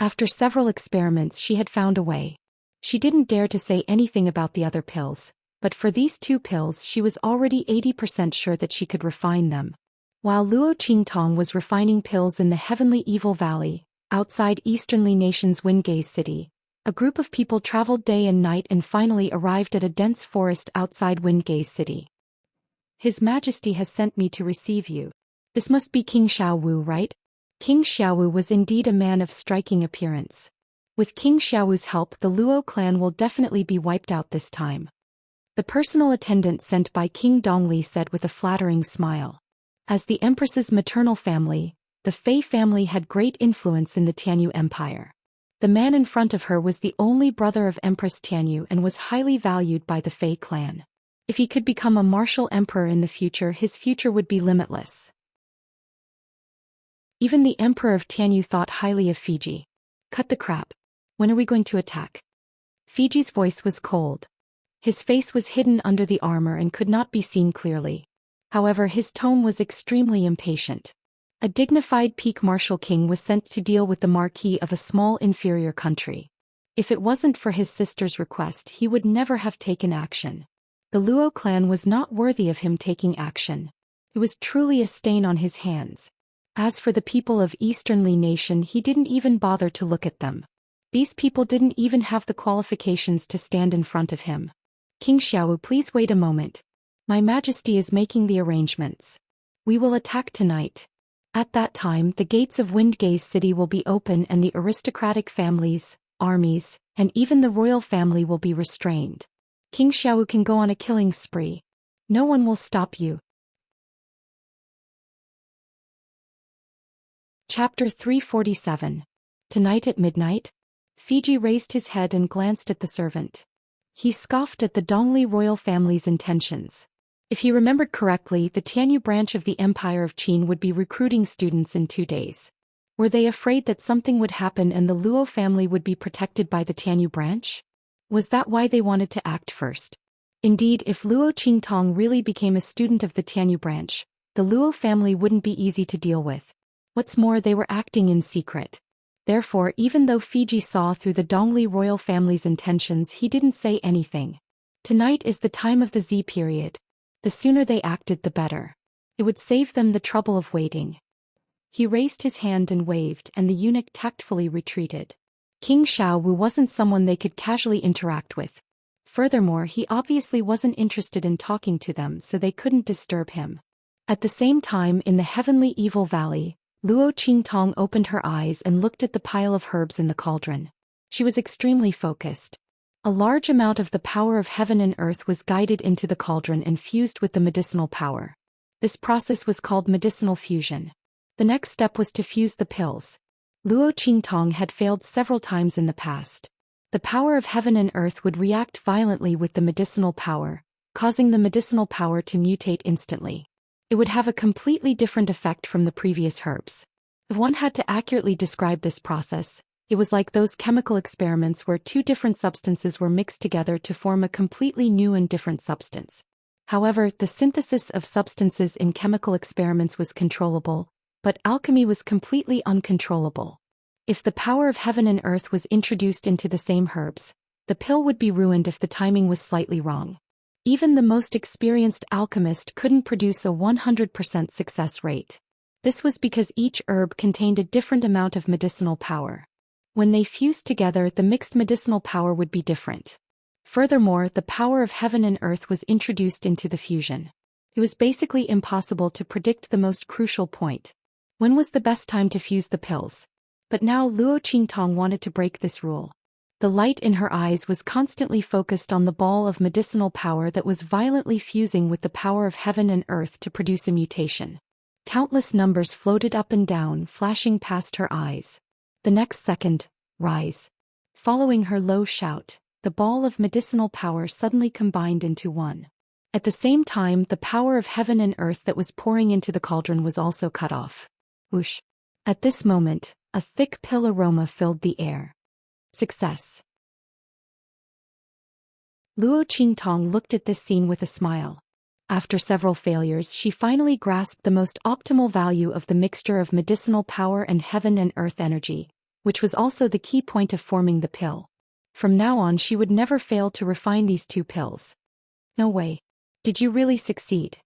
After several experiments, she had found a way. She didn't dare to say anything about the other pills, but for these 2 pills she was already 80% sure that she could refine them. While Luo Qingtong was refining pills in the Heavenly Evil Valley, outside Easternly Nation's Windgaze City, a group of people traveled day and night and finally arrived at a dense forest outside Windgaze City. His Majesty has sent me to receive you. This must be King Xiaowu, right? King Xiaowu was indeed a man of striking appearance. With King Xiaowu's help, the Luo clan will definitely be wiped out this time. The personal attendant sent by King Dongli said with a flattering smile. As the Empress's maternal family, the Fei family had great influence in the Tianyu Empire. The man in front of her was the only brother of Empress Tianyu and was highly valued by the Fei clan. If he could become a martial emperor in the future, his future would be limitless. Even the Emperor of Tianyu thought highly of Fiji. Cut the crap. When are we going to attack? Fiji's voice was cold. His face was hidden under the armor and could not be seen clearly. However, his tone was extremely impatient. A dignified peak martial king was sent to deal with the marquis of a small inferior country. If it wasn't for his sister's request, he would never have taken action. The Luo clan was not worthy of him taking action. It was truly a stain on his hands. As for the people of Easternly Nation, he didn't even bother to look at them. These people didn't even have the qualifications to stand in front of him. King Xiaowu, please wait a moment. My Majesty is making the arrangements. We will attack tonight. At that time, the gates of Windgaze City will be open and the aristocratic families, armies, and even the royal family will be restrained. King Xiaowu can go on a killing spree. No one will stop you. Chapter 347. Tonight at midnight? Fiji raised his head and glanced at the servant. He scoffed at the Dongli royal family's intentions. If he remembered correctly, the Tianyu branch of the Empire of Qin would be recruiting students in 2 days. Were they afraid that something would happen and the Luo family would be protected by the Tianyu branch? Was that why they wanted to act first? Indeed, if Luo Qingtong really became a student of the Tianyu branch, the Luo family wouldn't be easy to deal with. What's more, they were acting in secret. Therefore, even though Fiji saw through the Dongli royal family's intentions, he didn't say anything. Tonight is the time of the Z period. The sooner they acted, the better. It would save them the trouble of waiting. He raised his hand and waved, and the eunuch tactfully retreated. King Xiaowu wasn't someone they could casually interact with. Furthermore, he obviously wasn't interested in talking to them, so they couldn't disturb him. At the same time, in the Heavenly Evil Valley, Luo Qingtong opened her eyes and looked at the pile of herbs in the cauldron. She was extremely focused. A large amount of the power of heaven and earth was guided into the cauldron and fused with the medicinal power. This process was called medicinal fusion. The next step was to fuse the pills. Luo Qingtong had failed several times in the past. The power of heaven and earth would react violently with the medicinal power, causing the medicinal power to mutate instantly. It would have a completely different effect from the previous herbs. If one had to accurately describe this process, it was like those chemical experiments where 2 different substances were mixed together to form a completely new and different substance. However, the synthesis of substances in chemical experiments was controllable, but alchemy was completely uncontrollable. If the power of heaven and earth was introduced into the same herbs, the pill would be ruined if the timing was slightly wrong. Even the most experienced alchemist couldn't produce a 100% success rate. This was because each herb contained a different amount of medicinal power. When they fused together, the mixed medicinal power would be different. Furthermore, the power of heaven and earth was introduced into the fusion. It was basically impossible to predict the most crucial point. When was the best time to fuse the pills? But now Luo Qingtong wanted to break this rule. The light in her eyes was constantly focused on the ball of medicinal power that was violently fusing with the power of heaven and earth to produce a mutation. Countless numbers floated up and down, flashing past her eyes. The next second, rise. Following her low shout, the ball of medicinal power suddenly combined into one. At the same time, the power of heaven and earth that was pouring into the cauldron was also cut off. Whoosh. At this moment, a thick pill aroma filled the air. Success. Luo Qingtong looked at this scene with a smile. After several failures, she finally grasped the most optimal value of the mixture of medicinal power and heaven and earth energy, which was also the key point of forming the pill. From now on, she would never fail to refine these two pills. No way. Did you really succeed?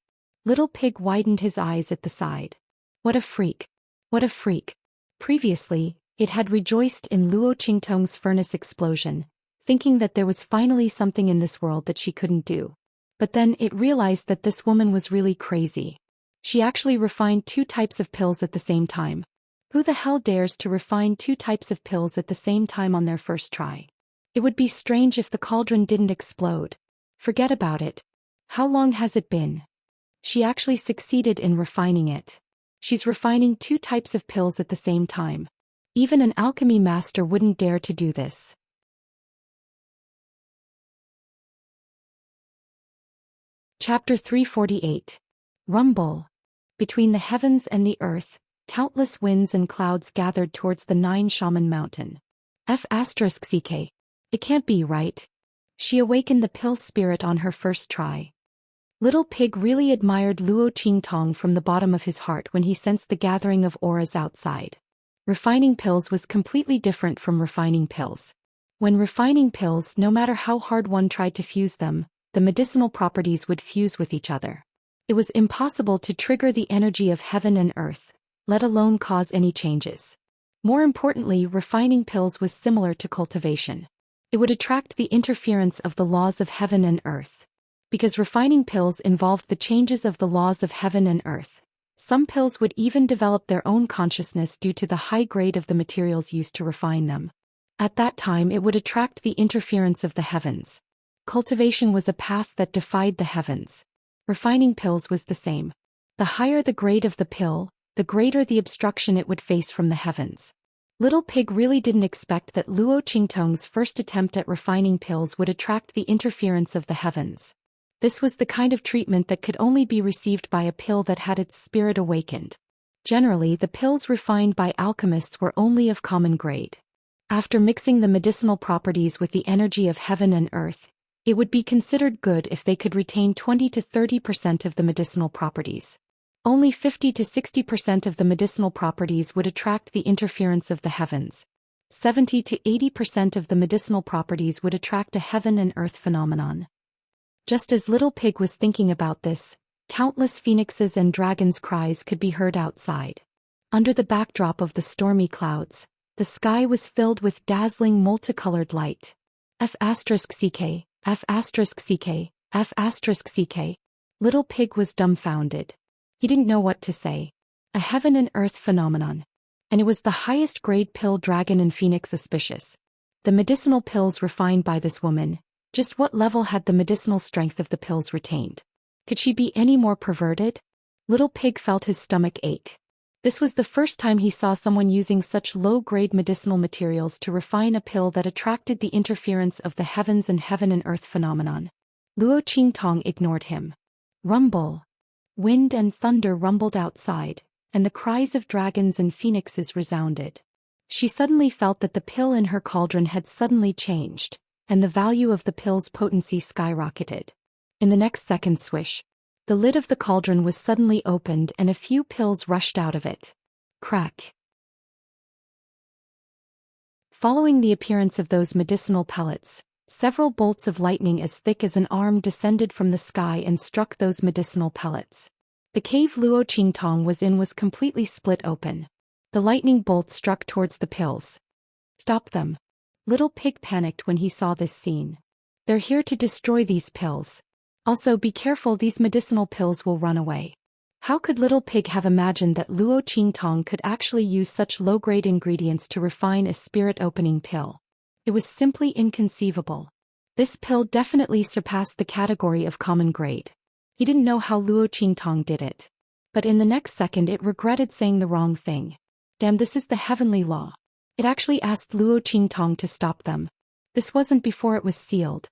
Little Pig widened his eyes at the side. What a freak. What a freak. Previously, it had rejoiced in Luo Qingtong's furnace explosion, thinking that there was finally something in this world that she couldn't do. But then it realized that this woman was really crazy. She actually refined 2 types of pills at the same time. Who the hell dares to refine 2 types of pills at the same time on their first try? It would be strange if the cauldron didn't explode. Forget about it. How long has it been? She actually succeeded in refining it. She's refining 2 types of pills at the same time. Even an alchemy master wouldn't dare to do this. Chapter 348. Rumble. Between the heavens and the earth, countless winds and clouds gathered towards the 9 Shaman Mountain. F***ck. It can't be right. She awakened the pill spirit on her first try. Little Pig really admired Luo Qingtong from the bottom of his heart when he sensed the gathering of auras outside. Refining pills was completely different from refining pills. When refining pills, no matter how hard one tried to fuse them, the medicinal properties would fuse with each other. It was impossible to trigger the energy of heaven and earth, let alone cause any changes. More importantly, refining pills was similar to cultivation. It would attract the interference of the laws of heaven and earth. Because refining pills involved the changes of the laws of heaven and earth, some pills would even develop their own consciousness due to the high grade of the materials used to refine them. At that time, it would attract the interference of the heavens. Cultivation was a path that defied the heavens. Refining pills was the same. The higher the grade of the pill, the greater the obstruction it would face from the heavens. Little Pig really didn't expect that Luo Qingtong's first attempt at refining pills would attract the interference of the heavens. This was the kind of treatment that could only be received by a pill that had its spirit awakened. Generally, the pills refined by alchemists were only of common grade. After mixing the medicinal properties with the energy of heaven and earth, it would be considered good if they could retain 20 to 30% of the medicinal properties. Only 50 to 60% of the medicinal properties would attract the interference of the heavens. 70 to 80% of the medicinal properties would attract a heaven and earth phenomenon. Just as Little Pig was thinking about this, countless phoenixes and dragons' cries could be heard outside. Under the backdrop of the stormy clouds, the sky was filled with dazzling multicolored light. F***ck, F***ck, F***ck. Little Pig was dumbfounded. He didn't know what to say. A heaven and earth phenomenon. And it was the highest grade pill dragon and phoenix auspicious. The medicinal pills refined by this woman. Just what level had the medicinal strength of the pills retained? Could she be any more perverted? Little Pig felt his stomach ache. This was the first time he saw someone using such low-grade medicinal materials to refine a pill that attracted the interference of the heavens and heaven and earth phenomenon. Luo Qingtong ignored him. Rumble. Wind and thunder rumbled outside, and the cries of dragons and phoenixes resounded. She suddenly felt that the pill in her cauldron had suddenly changed, and the value of the pill's potency skyrocketed. In the next second swish, the lid of the cauldron was suddenly opened and a few pills rushed out of it. Crack. Following the appearance of those medicinal pellets, several bolts of lightning as thick as an arm descended from the sky and struck those medicinal pellets. The cave Luo Qingtong was in was completely split open. The lightning bolts struck towards the pills. Stop them. Little Pig panicked when he saw this scene. They're here to destroy these pills. Also be careful, these medicinal pills will run away. How could Little Pig have imagined that Luo Qingtong could actually use such low-grade ingredients to refine a spirit-opening pill? It was simply inconceivable. This pill definitely surpassed the category of common grade. He didn't know how Luo Qingtong did it. But in the next second it regretted saying the wrong thing. Damn, this is the heavenly law. It actually asked Luo Qingtong to stop them. This wasn't before it was sealed.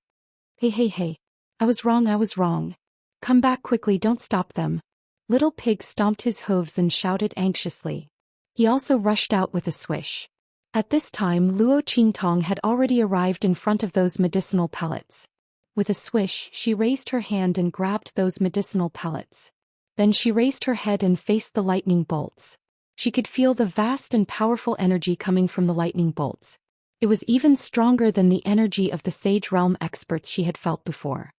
Hey. I was wrong. Come back quickly, don't stop them. Little Pig stomped his hooves and shouted anxiously. He also rushed out with a swish. At this time Luo Qingtong had already arrived in front of those medicinal pellets. With a swish, she raised her hand and grabbed those medicinal pellets. Then she raised her head and faced the lightning bolts. She could feel the vast and powerful energy coming from the lightning bolts. It was even stronger than the energy of the Sage Realm experts she had felt before.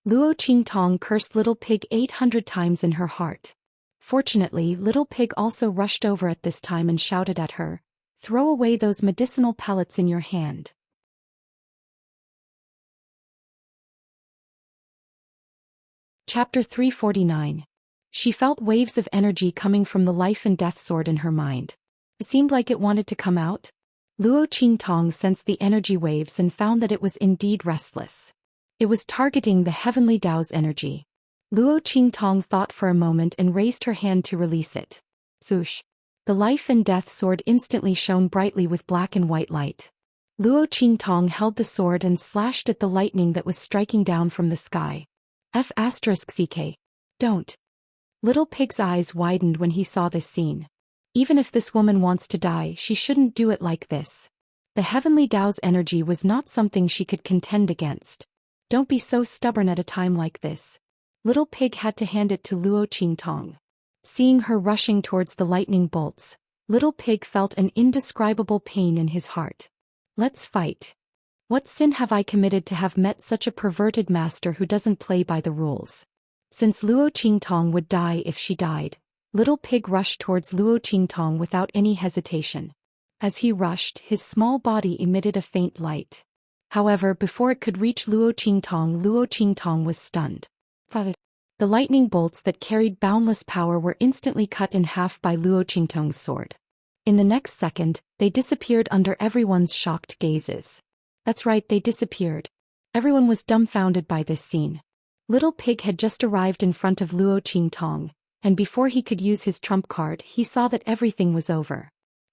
Luo Qingtong cursed Little Pig 800 times in her heart. Fortunately, Little Pig also rushed over at this time and shouted at her, "Throw away those medicinal pellets in your hand." Chapter 349. She felt waves of energy coming from the life and death sword in her mind. It seemed like it wanted to come out. Luo Qingtong sensed the energy waves and found that it was indeed restless. It was targeting the heavenly Tao's energy. Luo Qingtong thought for a moment and raised her hand to release it. Zhoosh! The life and death sword instantly shone brightly with black and white light. Luo Qingtong held the sword and slashed at the lightning that was striking down from the sky. F***ck. Don't. Little Pig's eyes widened when he saw this scene. Even if this woman wants to die, she shouldn't do it like this. The heavenly Tao's energy was not something she could contend against. Don't be so stubborn at a time like this. Little Pig had to hand it to Luo Qingtong. Seeing her rushing towards the lightning bolts, Little Pig felt an indescribable pain in his heart. Let's fight. What sin have I committed to have met such a perverted master who doesn't play by the rules? Since Luo Qingtong would die if she died, Little Pig rushed towards Luo Qingtong without any hesitation. As he rushed, his small body emitted a faint light. However, before it could reach Luo Qingtong was stunned. The lightning bolts that carried boundless power were instantly cut in half by Luo Qingtong's sword. In the next second, they disappeared under everyone's shocked gazes. That's right, they disappeared. Everyone was dumbfounded by this scene. Little Pig had just arrived in front of Luo Qingtong, and before he could use his trump card, he saw that everything was over.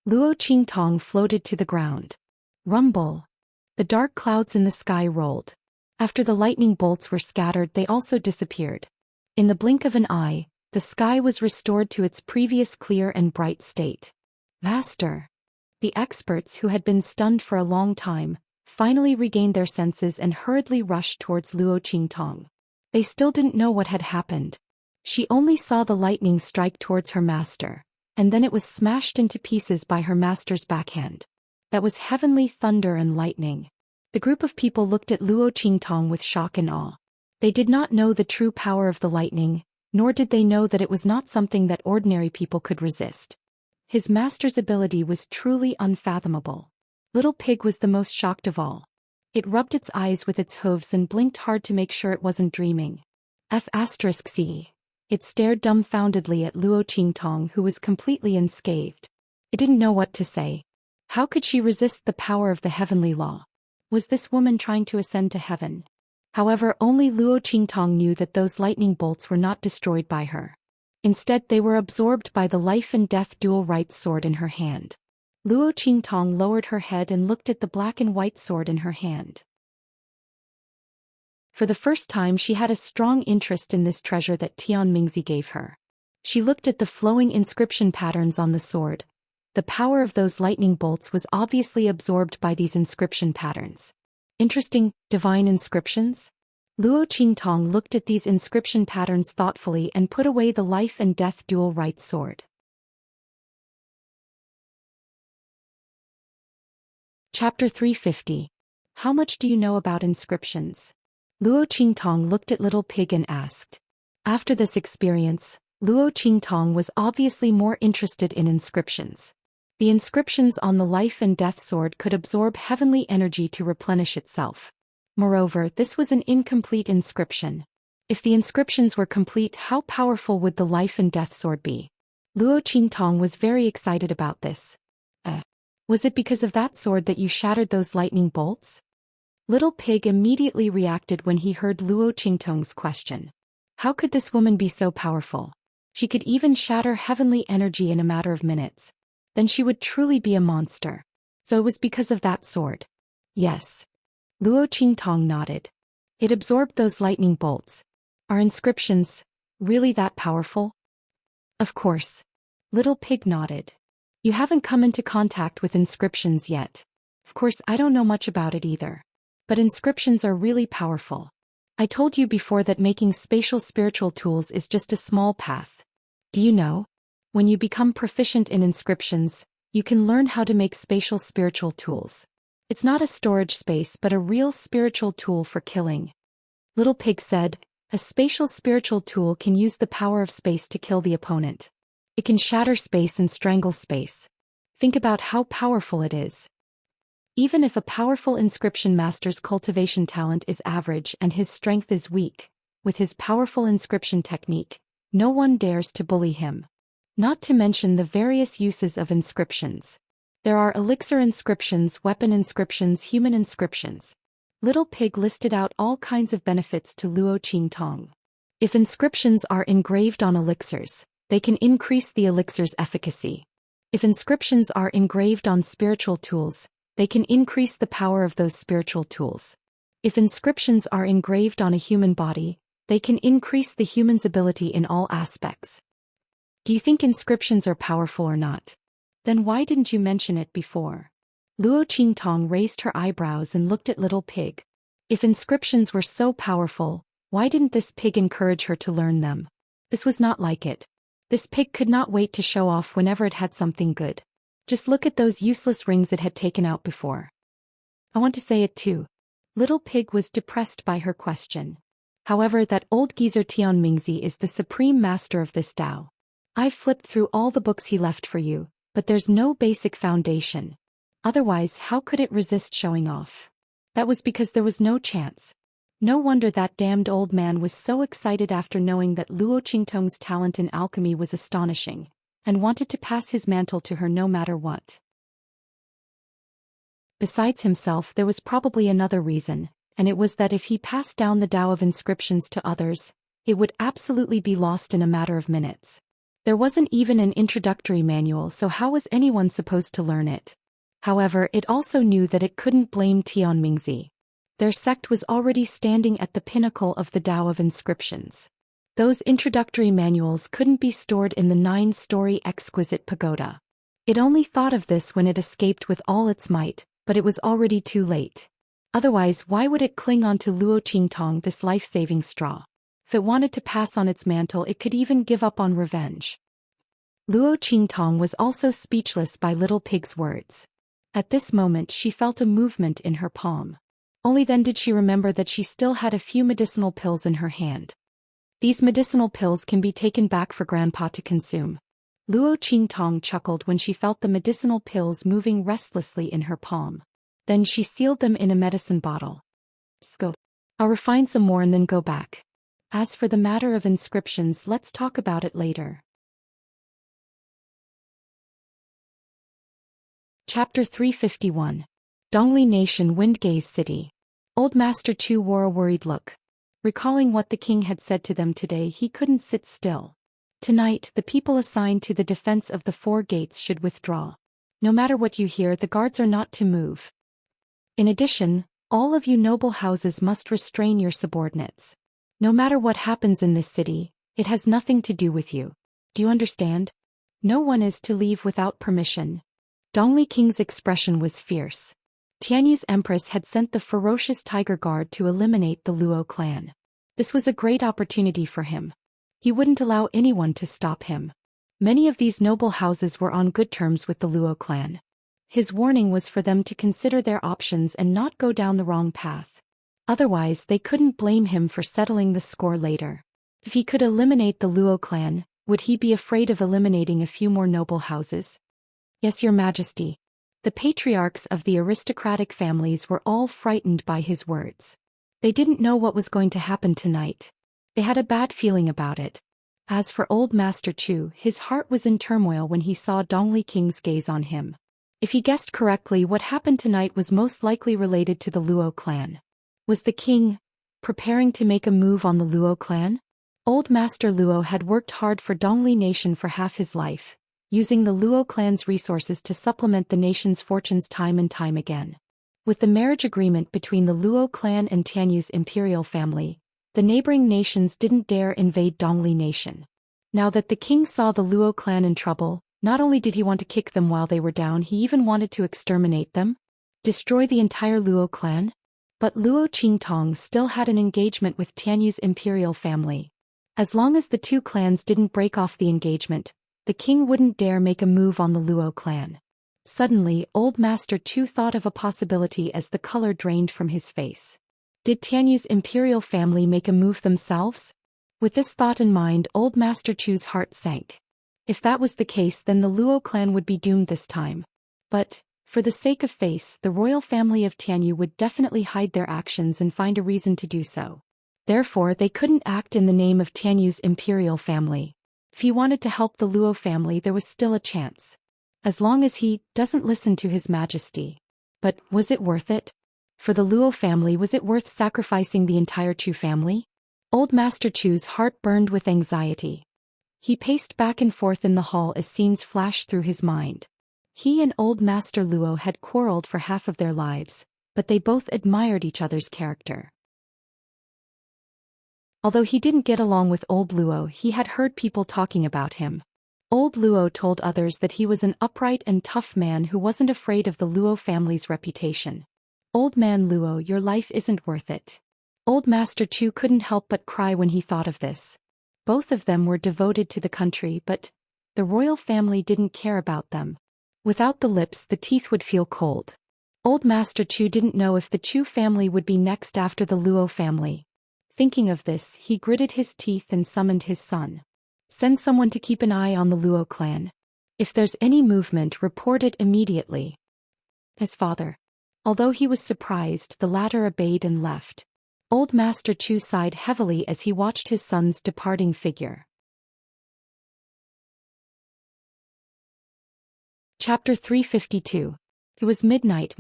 Luo Qingtong floated to the ground. Rumble. The dark clouds in the sky rolled. After the lightning bolts were scattered, they also disappeared. In the blink of an eye, the sky was restored to its previous clear and bright state. Master. The experts who had been stunned for a long time finally regained their senses and hurriedly rushed towards Luo Qingtong. They still didn't know what had happened. She only saw the lightning strike towards her master, and then it was smashed into pieces by her master's backhand. That was heavenly thunder and lightning. The group of people looked at Luo Qingtong with shock and awe. They did not know the true power of the lightning, nor did they know that it was not something that ordinary people could resist. His master's ability was truly unfathomable. Little Pig was the most shocked of all. It rubbed its eyes with its hooves and blinked hard to make sure it wasn't dreaming. F***c. It stared dumbfoundedly at Luo Qingtong, who was completely unscathed. It didn't know what to say. How could she resist the power of the heavenly law? Was this woman trying to ascend to heaven? However, only Luo Qingtong knew that those lightning bolts were not destroyed by her. Instead, they were absorbed by the life and death dual right sword in her hand. Luo Qingtong lowered her head and looked at the black and white sword in her hand. For the first time, she had a strong interest in this treasure that Tian Mingzi gave her. She looked at the flowing inscription patterns on the sword. The power of those lightning bolts was obviously absorbed by these inscription patterns. Interesting, divine inscriptions? Luo Qingtong looked at these inscription patterns thoughtfully and put away the life and death dual right sword. Chapter 350. How much do you know about inscriptions? Luo Qingtong looked at Little Pig and asked. After this experience, Luo Qingtong was obviously more interested in inscriptions. The inscriptions on the life and death sword could absorb heavenly energy to replenish itself. Moreover, this was an incomplete inscription. If the inscriptions were complete, how powerful would the life and death sword be? Luo Qingtong was very excited about this. Was it because of that sword that you shattered those lightning bolts? Little Pig immediately reacted when he heard Luo Qingtong's question. How could this woman be so powerful? She could even shatter heavenly energy in a matter of minutes. Then she would truly be a monster. So it was because of that sword. Yes. Luo Qingtong nodded. It absorbed those lightning bolts. Are inscriptions really that powerful? Of course. Little Pig nodded. You haven't come into contact with inscriptions yet. Of course, I don't know much about it either. But inscriptions are really powerful. I told you before that making spatial spiritual tools is just a small path. Do you know? When you become proficient in inscriptions, you can learn how to make spatial spiritual tools. It's not a storage space but a real spiritual tool for killing. Little Pig said, a spatial spiritual tool can use the power of space to kill the opponent. It can shatter space and strangle space. Think about how powerful it is. Even if a powerful inscription master's cultivation talent is average and his strength is weak, with his powerful inscription technique, no one dares to bully him. Not to mention the various uses of inscriptions. There are elixir inscriptions, weapon inscriptions, human inscriptions. Little Pig listed out all kinds of benefits to Luo Qingtong. If inscriptions are engraved on elixirs, they can increase the elixir's efficacy. If inscriptions are engraved on spiritual tools, they can increase the power of those spiritual tools. If inscriptions are engraved on a human body, they can increase the human's ability in all aspects. Do you think inscriptions are powerful or not? Then why didn't you mention it before? Luo Qingtong raised her eyebrows and looked at Little Pig. If inscriptions were so powerful, why didn't this pig encourage her to learn them? This was not like it. This pig could not wait to show off whenever it had something good. Just look at those useless rings it had taken out before. I want to say it too. Little Pig was depressed by her question. However, that old geezer Tianmingzi is the supreme master of this Tao. I've flipped through all the books he left for you, but there's no basic foundation. Otherwise, how could it resist showing off? That was because there was no chance. No wonder that damned old man was so excited after knowing that Luo Qingtong's talent in alchemy was astonishing, and wanted to pass his mantle to her no matter what. Besides himself, there was probably another reason, and it was that if he passed down the Tao of inscriptions to others, it would absolutely be lost in a matter of minutes. There wasn't even an introductory manual, so how was anyone supposed to learn it? However, it also knew that it couldn't blame Tianmingzi. Their sect was already standing at the pinnacle of the Tao of inscriptions. Those introductory manuals couldn't be stored in the 9-story exquisite pagoda. It only thought of this when it escaped with all its might, but it was already too late. Otherwise, why would it cling on to Luo Qingtong, this life-saving straw? If it wanted to pass on its mantle, it could even give up on revenge. Luo Qingtong was also speechless by Little Pig's words. At this moment she felt a movement in her palm. Only then did she remember that she still had a few medicinal pills in her hand. These medicinal pills can be taken back for Grandpa to consume. Luo Qingtong chuckled when she felt the medicinal pills moving restlessly in her palm. Then she sealed them in a medicine bottle. Go. I'll refine some more and then go back. As for the matter of inscriptions, let's talk about it later. Chapter 351. Dongli Nation, Windgaze City. Old Master Chu wore a worried look. Recalling what the king had said to them today, he couldn't sit still. Tonight, the people assigned to the defense of the 4 gates should withdraw. No matter what you hear, the guards are not to move. In addition, all of you noble houses must restrain your subordinates. No matter what happens in this city, it has nothing to do with you. Do you understand? No one is to leave without permission. Dongli King's expression was fierce. Tianyu's empress had sent the ferocious tiger guard to eliminate the Luo clan. This was a great opportunity for him. He wouldn't allow anyone to stop him. Many of these noble houses were on good terms with the Luo clan. His warning was for them to consider their options and not go down the wrong path. Otherwise, they couldn't blame him for settling the score later. If he could eliminate the Luo clan, would he be afraid of eliminating a few more noble houses? Yes, Your Majesty. The patriarchs of the aristocratic families were all frightened by his words. They didn't know what was going to happen tonight. They had a bad feeling about it. As for old Master Chu, his heart was in turmoil when he saw Dongli King's gaze on him. If he guessed correctly, what happened tonight was most likely related to the Luo clan. Was the king preparing to make a move on the Luo clan? Old Master Luo had worked hard for Dongli Nation for half his life, using the Luo clan's resources to supplement the nation's fortunes time and time again. With the marriage agreement between the Luo clan and Tianyu's imperial family, the neighboring nations didn't dare invade Dongli Nation. Now that the king saw the Luo clan in trouble, not only did he want to kick them while they were down, he even wanted to exterminate them, destroy the entire Luo clan. But Luo Qingtong still had an engagement with Tianyu's imperial family. As long as the two clans didn't break off the engagement, the king wouldn't dare make a move on the Luo clan. Suddenly, Old Master Chu thought of a possibility as the color drained from his face. Did Tianyu's imperial family make a move themselves? With this thought in mind, Old Master Chu's heart sank. If that was the case, then the Luo clan would be doomed this time. But, for the sake of face, the royal family of Tianyu would definitely hide their actions and find a reason to do so. Therefore, they couldn't act in the name of Tianyu's imperial family. If he wanted to help the Luo family, there was still a chance. As long as he doesn't listen to his majesty. But, was it worth it? For the Luo family, was it worth sacrificing the entire Chu family? Old Master Chu's heart burned with anxiety. He paced back and forth in the hall as scenes flashed through his mind. He and Old Master Luo had quarreled for half of their lives, but they both admired each other's character. Although he didn't get along with Old Luo, he had heard people talking about him. Old Luo told others that he was an upright and tough man who wasn't afraid of the Luo family's reputation. Old man Luo, your life isn't worth it. Old Master Chu couldn't help but cry when he thought of this. Both of them were devoted to the country, but the royal family didn't care about them. Without the lips, the teeth would feel cold. Old Master Chu didn't know if the Chu family would be next after the Luo family. Thinking of this, he gritted his teeth and summoned his son. Send someone to keep an eye on the Luo clan. If there's any movement, report it immediately. His father. Although he was surprised, the latter obeyed and left. Old Master Chu sighed heavily as he watched his son's departing figure. Chapter 352. It was midnight.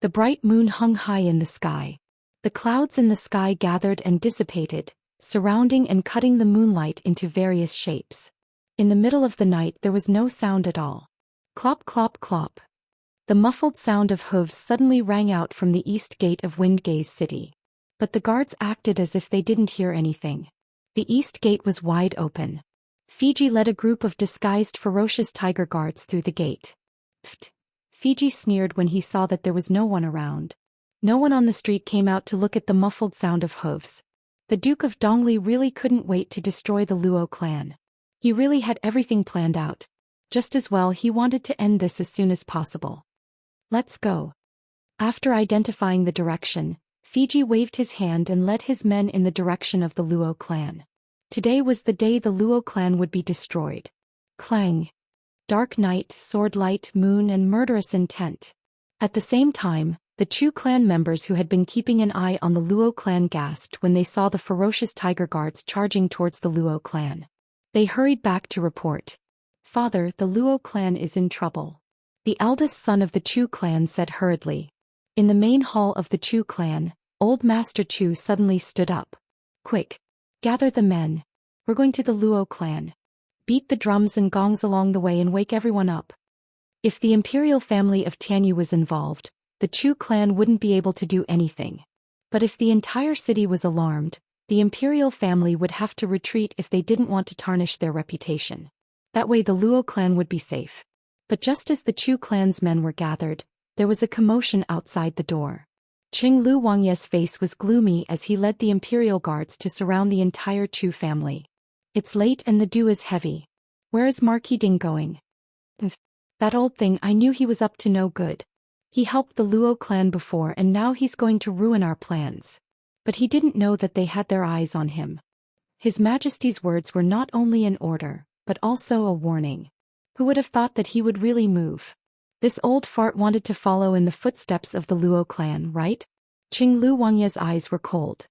The bright moon hung high in the sky. The clouds in the sky gathered and dissipated, surrounding and cutting the moonlight into various shapes. In the middle of the night there was no sound at all. Clop clop clop. The muffled sound of hooves suddenly rang out from the east gate of Windgaze City. But the guards acted as if they didn't hear anything. The east gate was wide open. Fiji led a group of disguised ferocious tiger guards through the gate. Pfft. Fiji sneered when he saw that there was no one around. No one on the street came out to look at the muffled sound of hooves. The Duke of Dongli really couldn't wait to destroy the Luo clan. He really had everything planned out. Just as well, he wanted to end this as soon as possible. Let's go. After identifying the direction, Fiji waved his hand and led his men in the direction of the Luo clan. Today was the day the Luo clan would be destroyed. Clang. Dark night, sword light, moon, and murderous intent. At the same time, the Chu clan members who had been keeping an eye on the Luo clan gasped when they saw the ferocious tiger guards charging towards the Luo clan. They hurried back to report. Father, the Luo clan is in trouble. The eldest son of the Chu clan said hurriedly. In the main hall of the Chu clan, Old Master Chu suddenly stood up. Quick! Gather the men. We're going to the Luo clan. Beat the drums and gongs along the way and wake everyone up. If the imperial family of Tianyu was involved, the Chu clan wouldn't be able to do anything. But if the entire city was alarmed, the imperial family would have to retreat if they didn't want to tarnish their reputation. That way the Luo clan would be safe. But just as the Chu clan's men were gathered, there was a commotion outside the door. Qing Lu Wangye's face was gloomy as he led the imperial guards to surround the entire Chu family. It's late and the dew is heavy. Where is Marquis Ding going? That old thing, I knew he was up to no good. He helped the Luo clan before and now he's going to ruin our plans. But he didn't know that they had their eyes on him. His Majesty's words were not only an order, but also a warning. Who would have thought that he would really move? This old fart wanted to follow in the footsteps of the Luo clan, right? Qing Lu Wangye's eyes were cold.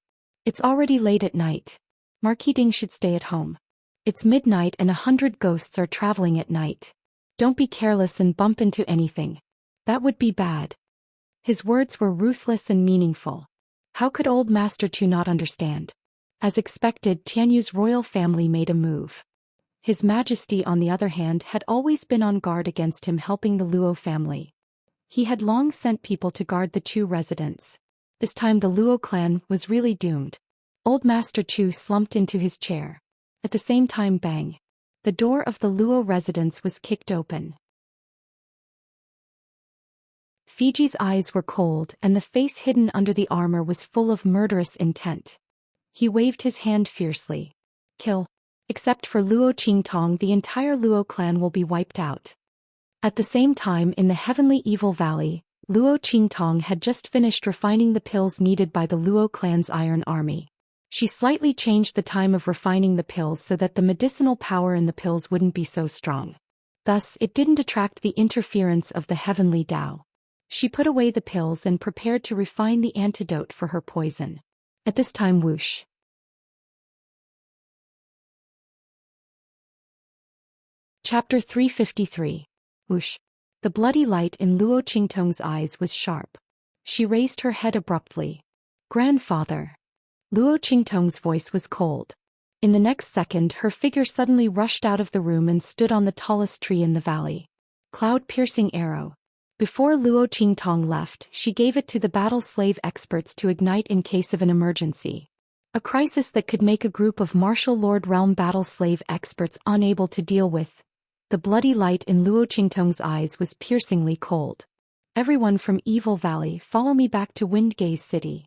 It's already late at night. Marquis Ding should stay at home. It's midnight and 100 ghosts are traveling at night. Don't be careless and bump into anything. That would be bad. His words were ruthless and meaningful. How could old Master Chu not understand? As expected, Tianyu's royal family made a move. His Majesty, on the other hand, had always been on guard against him helping the Luo family. He had long sent people to guard the Chu residence. This time the Luo clan was really doomed. Old Master Chu slumped into his chair. At the same time, bang! The door of the Luo residence was kicked open. Fiji's eyes were cold and the face hidden under the armor was full of murderous intent. He waved his hand fiercely. Kill. Except for Luo Qingtong, the entire Luo clan will be wiped out. At the same time, in the Heavenly Evil Valley, Luo Qingtong had just finished refining the pills needed by the Luo clan's Iron Army. She slightly changed the time of refining the pills so that the medicinal power in the pills wouldn't be so strong. Thus, it didn't attract the interference of the Heavenly Tao. She put away the pills and prepared to refine the antidote for her poison. At this time, whoosh. Chapter 353. Whoosh. The bloody light in Luo Qingtong's eyes was sharp. She raised her head abruptly. Grandfather. Luo Qingtong's voice was cold. In the next second, her figure suddenly rushed out of the room and stood on the tallest tree in the valley. Cloud-piercing arrow. Before Luo Qingtong left, she gave it to the battle slave experts to ignite in case of an emergency. A crisis that could make a group of martial lord realm battle slave experts unable to deal with. The bloody light in Luo Qingtong's eyes was piercingly cold. Everyone from Evil Valley, follow me back to Windgaze City.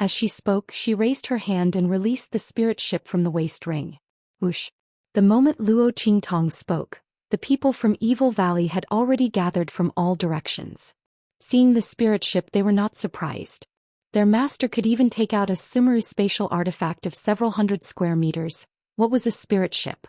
As she spoke, she raised her hand and released the spirit ship from the waist ring. Whoosh. The moment Luo Qingtong spoke, the people from Evil Valley had already gathered from all directions. Seeing the spirit ship, they were not surprised. Their master could even take out a Sumeru spatial artifact of several hundred square meters. What was a spirit ship?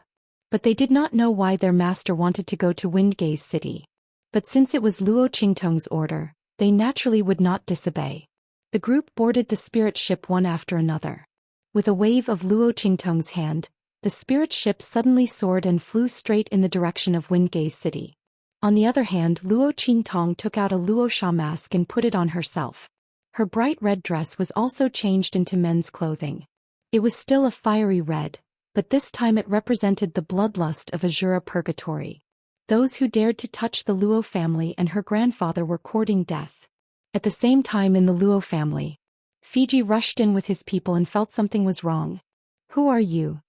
But they did not know why their master wanted to go to Windgaze City. But since it was Luo Qingtong's order, they naturally would not disobey. The group boarded the spirit ship one after another. With a wave of Luo Qingtong's hand, the spirit ship suddenly soared and flew straight in the direction of Windgaze City. On the other hand, Luo Qingtong took out a Luo Sha mask and put it on herself. Her bright red dress was also changed into men's clothing. It was still a fiery red, but this time it represented the bloodlust of Azura Purgatory. Those who dared to touch the Luo family and her grandfather were courting death. At the same time, in the Luo family, Fiji rushed in with his people and felt something was wrong. Who are you?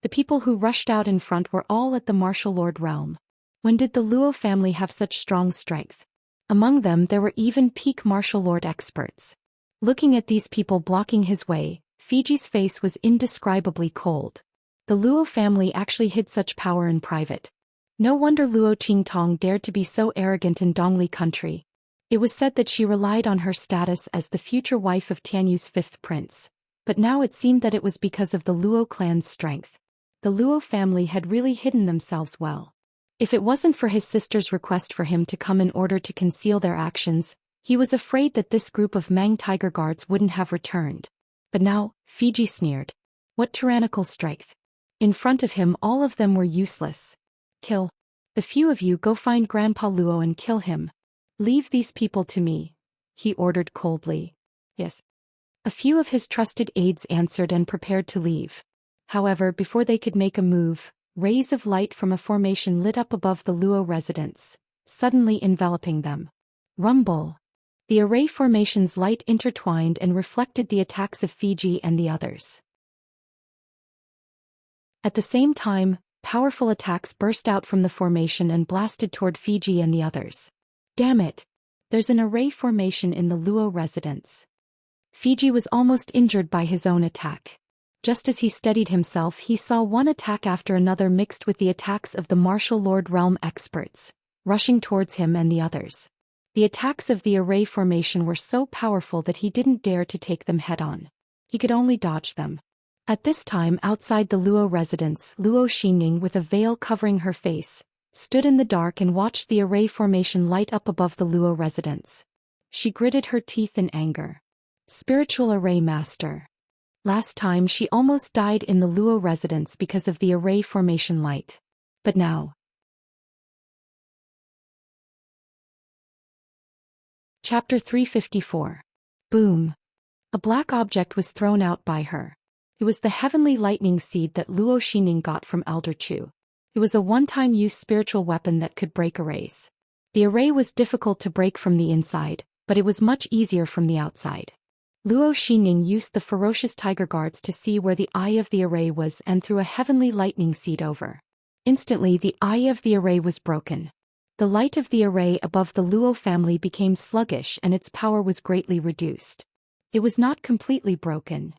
The people who rushed out in front were all at the martial lord realm. When did the Luo family have such strong strength? Among them there were even peak martial lord experts. Looking at these people blocking his way, Fiji's face was indescribably cold. The Luo family actually hid such power in private. No wonder Luo Qingtong dared to be so arrogant in Dongli country. It was said that she relied on her status as the future wife of Tianyu's fifth prince. But now it seemed that it was because of the Luo clan's strength. The Luo family had really hidden themselves well. If it wasn't for his sister's request for him to come in order to conceal their actions, he was afraid that this group of Mang Tiger Guards wouldn't have returned. But now, Fiji sneered. What tyrannical strength! In front of him all of them were useless. Kill. The few of you go find Grandpa Luo and kill him. Leave these people to me, he ordered coldly. Yes. A few of his trusted aides answered and prepared to leave. However, before they could make a move, rays of light from a formation lit up above the Luo residence, suddenly enveloping them. Rumble. The array formation's light intertwined and reflected the attacks of Fiji and the others. At the same time, powerful attacks burst out from the formation and blasted toward Fiji and the others. Damn it! There's an array formation in the Luo residence. Fiji was almost injured by his own attack. Just as he steadied himself, he saw one attack after another mixed with the attacks of the martial lord realm experts, rushing towards him and the others. The attacks of the array formation were so powerful that he didn't dare to take them head-on. He could only dodge them. At this time, outside the Luo residence, Luo Xinning, with a veil covering her face, stood in the dark and watched the array formation light up above the Luo residence. She gritted her teeth in anger. Spiritual Array Master. Last time she almost died in the Luo residence because of the array formation light. But now, Chapter 354. Boom. A black object was thrown out by her. It was the heavenly lightning seed that Luo Xining got from Elder Chu. It was a one-time use spiritual weapon that could break arrays. The array was difficult to break from the inside, but it was much easier from the outside. Luo Xining used the ferocious tiger guards to see where the eye of the array was and threw a heavenly lightning seed over. Instantly the eye of the array was broken. The light of the array above the Luo family became sluggish and its power was greatly reduced. It was not completely broken.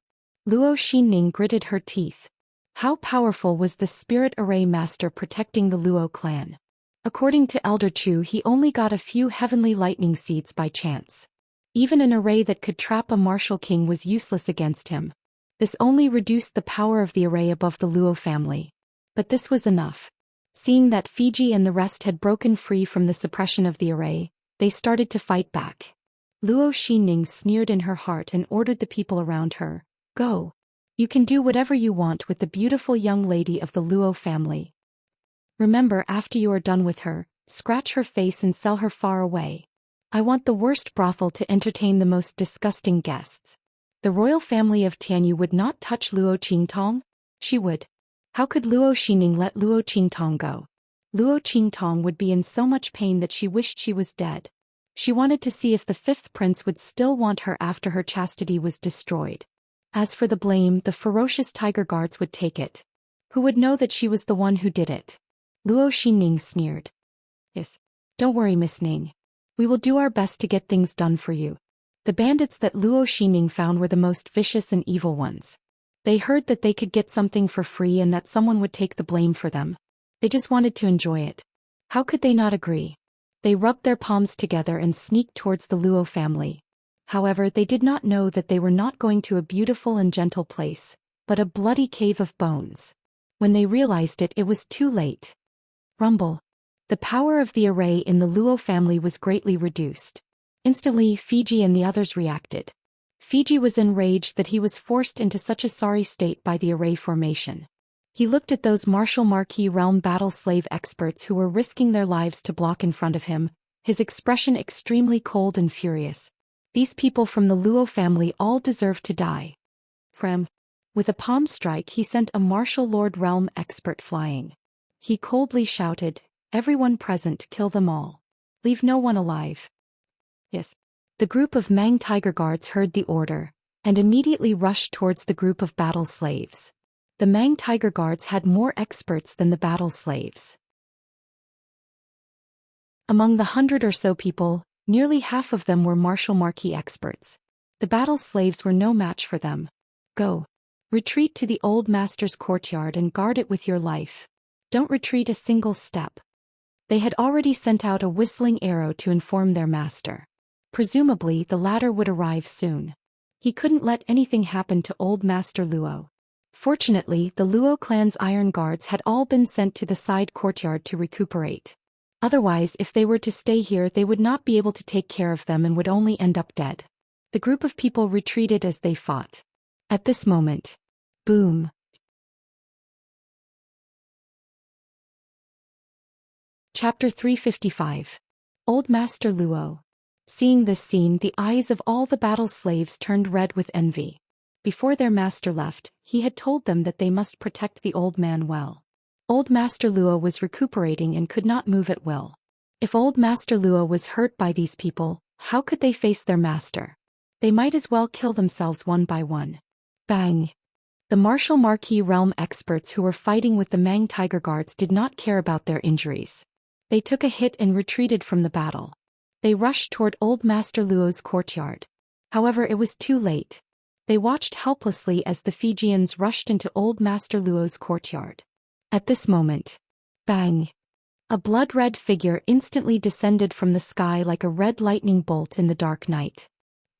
Luo Xining gritted her teeth. How powerful was the spirit array master protecting the Luo clan? According to Elder Chu, he only got a few heavenly lightning seeds by chance. Even an array that could trap a martial king was useless against him. This only reduced the power of the array above the Luo family. But this was enough. Seeing that Fiji and the rest had broken free from the suppression of the array, they started to fight back. Luo Xining sneered in her heart and ordered the people around her, "Go. You can do whatever you want with the beautiful young lady of the Luo family. Remember, after you are done with her, scratch her face and sell her far away. I want the worst brothel to entertain the most disgusting guests." The royal family of Tianyu would not touch Luo Qingtong? She would. How could Luo Xining let Luo Qingtong go? Luo Qingtong would be in so much pain that she wished she was dead. She wanted to see if the fifth prince would still want her after her chastity was destroyed. As for the blame, the ferocious tiger guards would take it. Who would know that she was the one who did it? Luo Xining sneered. "Yes. Don't worry, Miss Ning. We will do our best to get things done for you." The bandits that Luo Xining found were the most vicious and evil ones. They heard that they could get something for free and that someone would take the blame for them. They just wanted to enjoy it. How could they not agree? They rubbed their palms together and sneaked towards the Luo family. However, they did not know that they were not going to a beautiful and gentle place, but a bloody cave of bones. When they realized it, it was too late. Rumble. The power of the array in the Luo family was greatly reduced. Instantly, Fiji and the others reacted. Fiji was enraged that he was forced into such a sorry state by the array formation. He looked at those martial marquis realm battle slave experts who were risking their lives to block in front of him, his expression extremely cold and furious. These people from the Luo family all deserved to die. With a palm strike, he sent a martial lord realm expert flying. He coldly shouted, "Everyone present, kill them all. Leave no one alive." Yes. The group of Mang tiger guards heard the order, and immediately rushed towards the group of battle slaves. The Mang tiger guards had more experts than the battle slaves. Among the 100 or so people, nearly half of them were martial marquis experts. The battle slaves were no match for them. "Go. Retreat to the old master's courtyard and guard it with your life. Don't retreat a single step." They had already sent out a whistling arrow to inform their master. Presumably, the latter would arrive soon. He couldn't let anything happen to old Master Luo. Fortunately, the Luo clan's iron guards had all been sent to the side courtyard to recuperate. Otherwise, if they were to stay here, they would not be able to take care of them and would only end up dead. The group of people retreated as they fought. At this moment, boom. Chapter 355. Old Master Luo. Seeing this scene, the eyes of all the battle slaves turned red with envy. Before their master left, he had told them that they must protect the old man well. Old Master Luo was recuperating and could not move at will. If old Master Luo was hurt by these people, how could they face their master? They might as well kill themselves one by one. Bang! The martial marquis realm experts who were fighting with the Mang tiger guards did not care about their injuries. They took a hit and retreated from the battle. They rushed toward old Master Luo's courtyard. However, it was too late. They watched helplessly as the Fijians rushed into old Master Luo's courtyard. At this moment, bang! A blood-red figure instantly descended from the sky like a red lightning bolt in the dark night.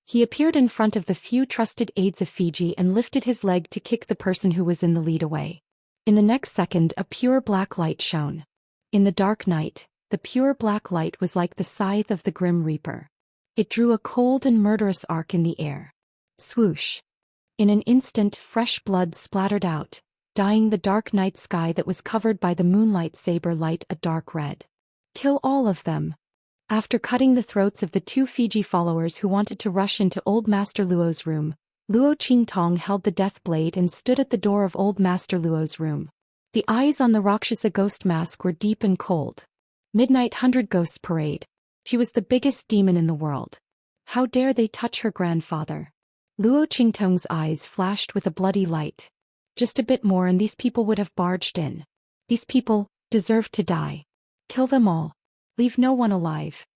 He appeared in front of the few trusted aides of Fiji and lifted his leg to kick the person who was in the lead away. In the next second, a pure black light shone. In the dark night, the pure black light was like the scythe of the Grim Reaper. It drew a cold and murderous arc in the air. Swoosh! In an instant, fresh blood splattered out, dyeing the dark night sky that was covered by the moonlight saber light a dark red. "Kill all of them." After cutting the throats of the two Fiji followers who wanted to rush into Old Master Luo's room, Luo Qingtong held the death blade and stood at the door of Old Master Luo's room. The eyes on the Rakshasa ghost mask were deep and cold. Midnight 100 Ghosts Parade. She was the biggest demon in the world. How dare they touch her grandfather? Luo Qingtong's eyes flashed with a bloody light. Just a bit more and these people would have barged in. These people deserve to die. Kill them all. Leave no one alive.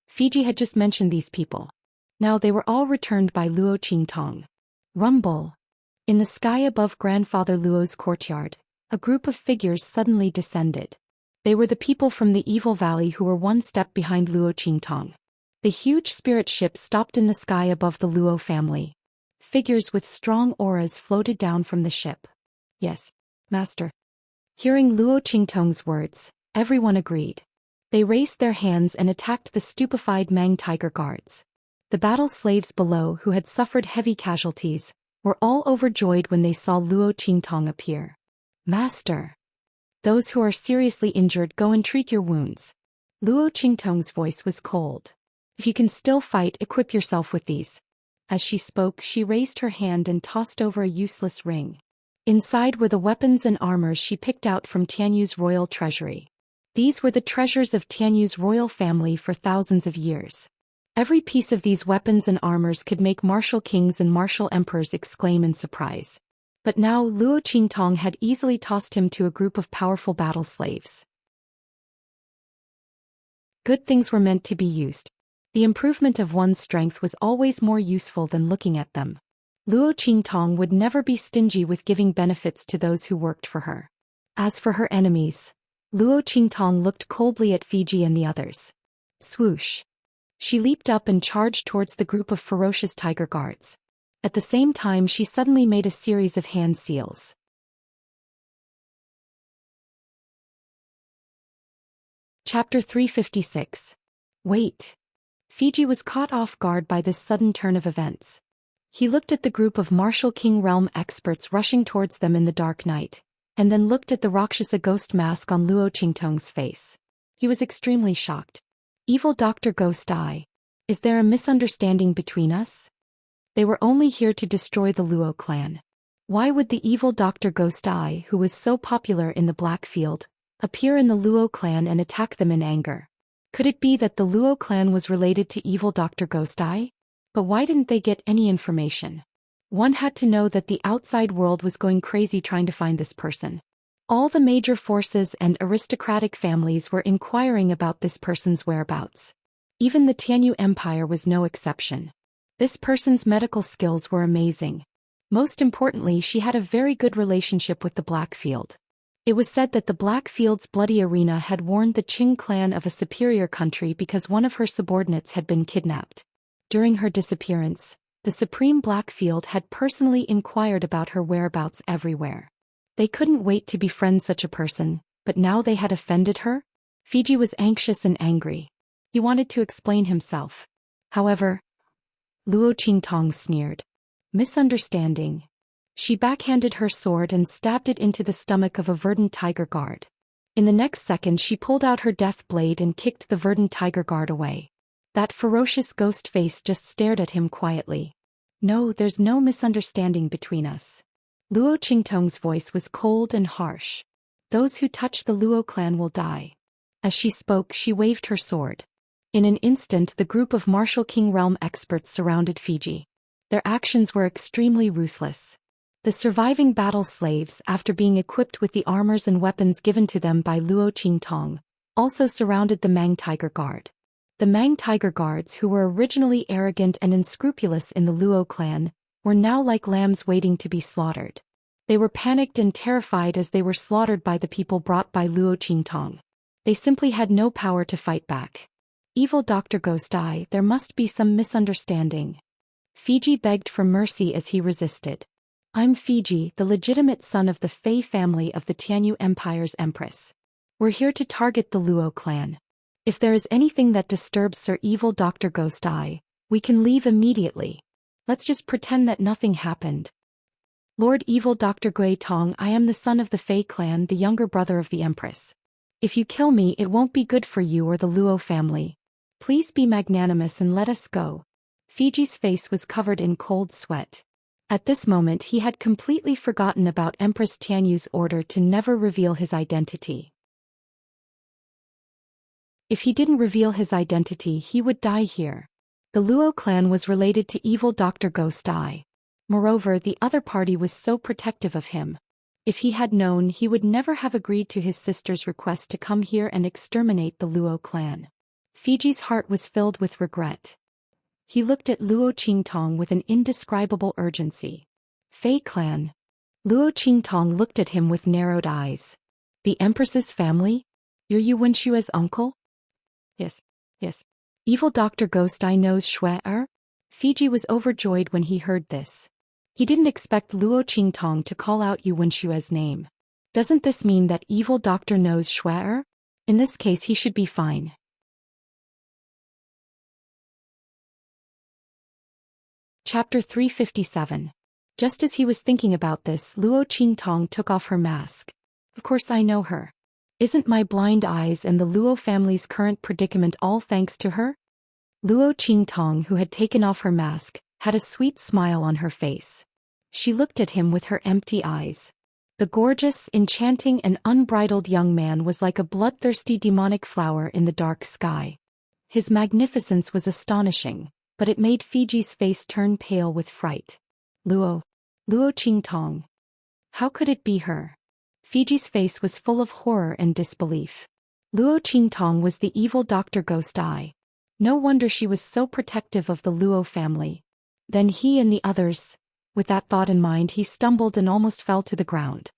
Fiji had just mentioned these people. Now they were all returned by Luo Qingtong. Rumble. In the sky above Grandfather Luo's courtyard, a group of figures suddenly descended. They were the people from the Evil Valley who were one step behind Luo Qingtong. The huge spirit ship stopped in the sky above the Luo family. Figures with strong auras floated down from the ship. Yes, Master. Hearing Luo Qingtong's words, everyone agreed. They raised their hands and attacked the stupefied Mang Tiger guards. The battle slaves below who had suffered heavy casualties were all overjoyed when they saw Luo Qingtong appear. Master. Those who are seriously injured go and treat your wounds. Luo Qingtong's voice was cold. If you can still fight, equip yourself with these. As she spoke, she raised her hand and tossed over a useless ring. Inside were the weapons and armors she picked out from Tianyu's royal treasury. These were the treasures of Tianyu's royal family for thousands of years. Every piece of these weapons and armors could make martial kings and martial emperors exclaim in surprise. But now Luo Qingtong had easily tossed him to a group of powerful battle slaves. Good things were meant to be used. The improvement of one's strength was always more useful than looking at them. Luo Qingtong would never be stingy with giving benefits to those who worked for her. As for her enemies, Luo Qingtong looked coldly at Fiji and the others. Swoosh. She leaped up and charged towards the group of ferocious tiger guards. At the same time she suddenly made a series of hand seals. Chapter 356. Wait. Fiji was caught off guard by this sudden turn of events. He looked at the group of martial king realm experts rushing towards them in the dark night, and then looked at the Rakshasa ghost mask on Luo Qingtong's face. He was extremely shocked. Evil Dr. Ghost Eye. Is there a misunderstanding between us? They were only here to destroy the Luo clan. Why would the evil Dr. Ghost Eye, who was so popular in the Black Field, appear in the Luo clan and attack them in anger? Could it be that the Luo clan was related to evil Dr. Ghost Eye? But why didn't they get any information? One had to know that the outside world was going crazy trying to find this person. All the major forces and aristocratic families were inquiring about this person's whereabouts. Even the Tianyu Empire was no exception. This person's medical skills were amazing. Most importantly, she had a very good relationship with the Blackfield. It was said that the Blackfield's bloody arena had warned the Qing clan of a superior country because one of her subordinates had been kidnapped. During her disappearance, the Supreme Blackfield had personally inquired about her whereabouts everywhere. They couldn't wait to befriend such a person, but now they had offended her? Fiji was anxious and angry. He wanted to explain himself. However, Luo Qingtong sneered. Misunderstanding. She backhanded her sword and stabbed it into the stomach of a verdant tiger guard. In the next second she pulled out her death blade and kicked the verdant tiger guard away. That ferocious ghost face just stared at him quietly. No, there's no misunderstanding between us. Luo Qingtong's voice was cold and harsh. Those who touch the Luo clan will die. As she spoke, she waved her sword. In an instant the group of martial king realm experts surrounded Fiji. Their actions were extremely ruthless. The surviving battle slaves, after being equipped with the armors and weapons given to them by Luo Qingtong, also surrounded the Mang Tiger Guard. The Mang Tiger Guards, who were originally arrogant and unscrupulous in the Luo clan, were now like lambs waiting to be slaughtered. They were panicked and terrified as they were slaughtered by the people brought by Luo Qingtong. They simply had no power to fight back. Evil Dr. Ghost Eye, there must be some misunderstanding. Fiji begged for mercy as he resisted. I'm Fiji, the legitimate son of the Fei family of the Tianyu Empire's empress. We're here to target the Luo clan. If there is anything that disturbs Sir Evil Dr. Ghost Eye, we can leave immediately. Let's just pretend that nothing happened. Lord Evil Dr. Gui Tong, I am the son of the Fei clan, the younger brother of the empress. If you kill me, it won't be good for you or the Luo family. Please be magnanimous and let us go. Fiji's face was covered in cold sweat. At this moment he had completely forgotten about Empress Tianyu's order to never reveal his identity. If he didn't reveal his identity he would die here. The Luo clan was related to evil Dr. Ghost Eye. Moreover, the other party was so protective of him. If he had known, he would never have agreed to his sister's request to come here and exterminate the Luo clan. Fiji's heart was filled with regret. He looked at Luo Qingtong with an indescribable urgency. Fei clan. Luo Qingtong looked at him with narrowed eyes. The Empress's family? You're Yu Wenshua's uncle? Yes. Evil Dr. Ghost Eye knows Xue. Fiji was overjoyed when he heard this. He didn't expect Luo Qingtong to call out Yu Wenshua's name. Doesn't this mean that evil doctor knows Xue? In this case he should be fine. Chapter 357. Just as he was thinking about this, Luo Qingtong took off her mask. Of course I know her. Isn't my blind eyes and the Luo family's current predicament all thanks to her? Luo Qingtong, who had taken off her mask, had a sweet smile on her face. She looked at him with her empty eyes. The gorgeous, enchanting and unbridled young man was like a bloodthirsty demonic flower in the dark sky. His magnificence was astonishing, but it made Fiji's face turn pale with fright. Luo Qingtong. How could it be her? Fiji's face was full of horror and disbelief. Luo Qingtong was the evil Dr. Ghost Eye. No wonder she was so protective of the Luo family. Then he and the others. With that thought in mind he stumbled and almost fell to the ground.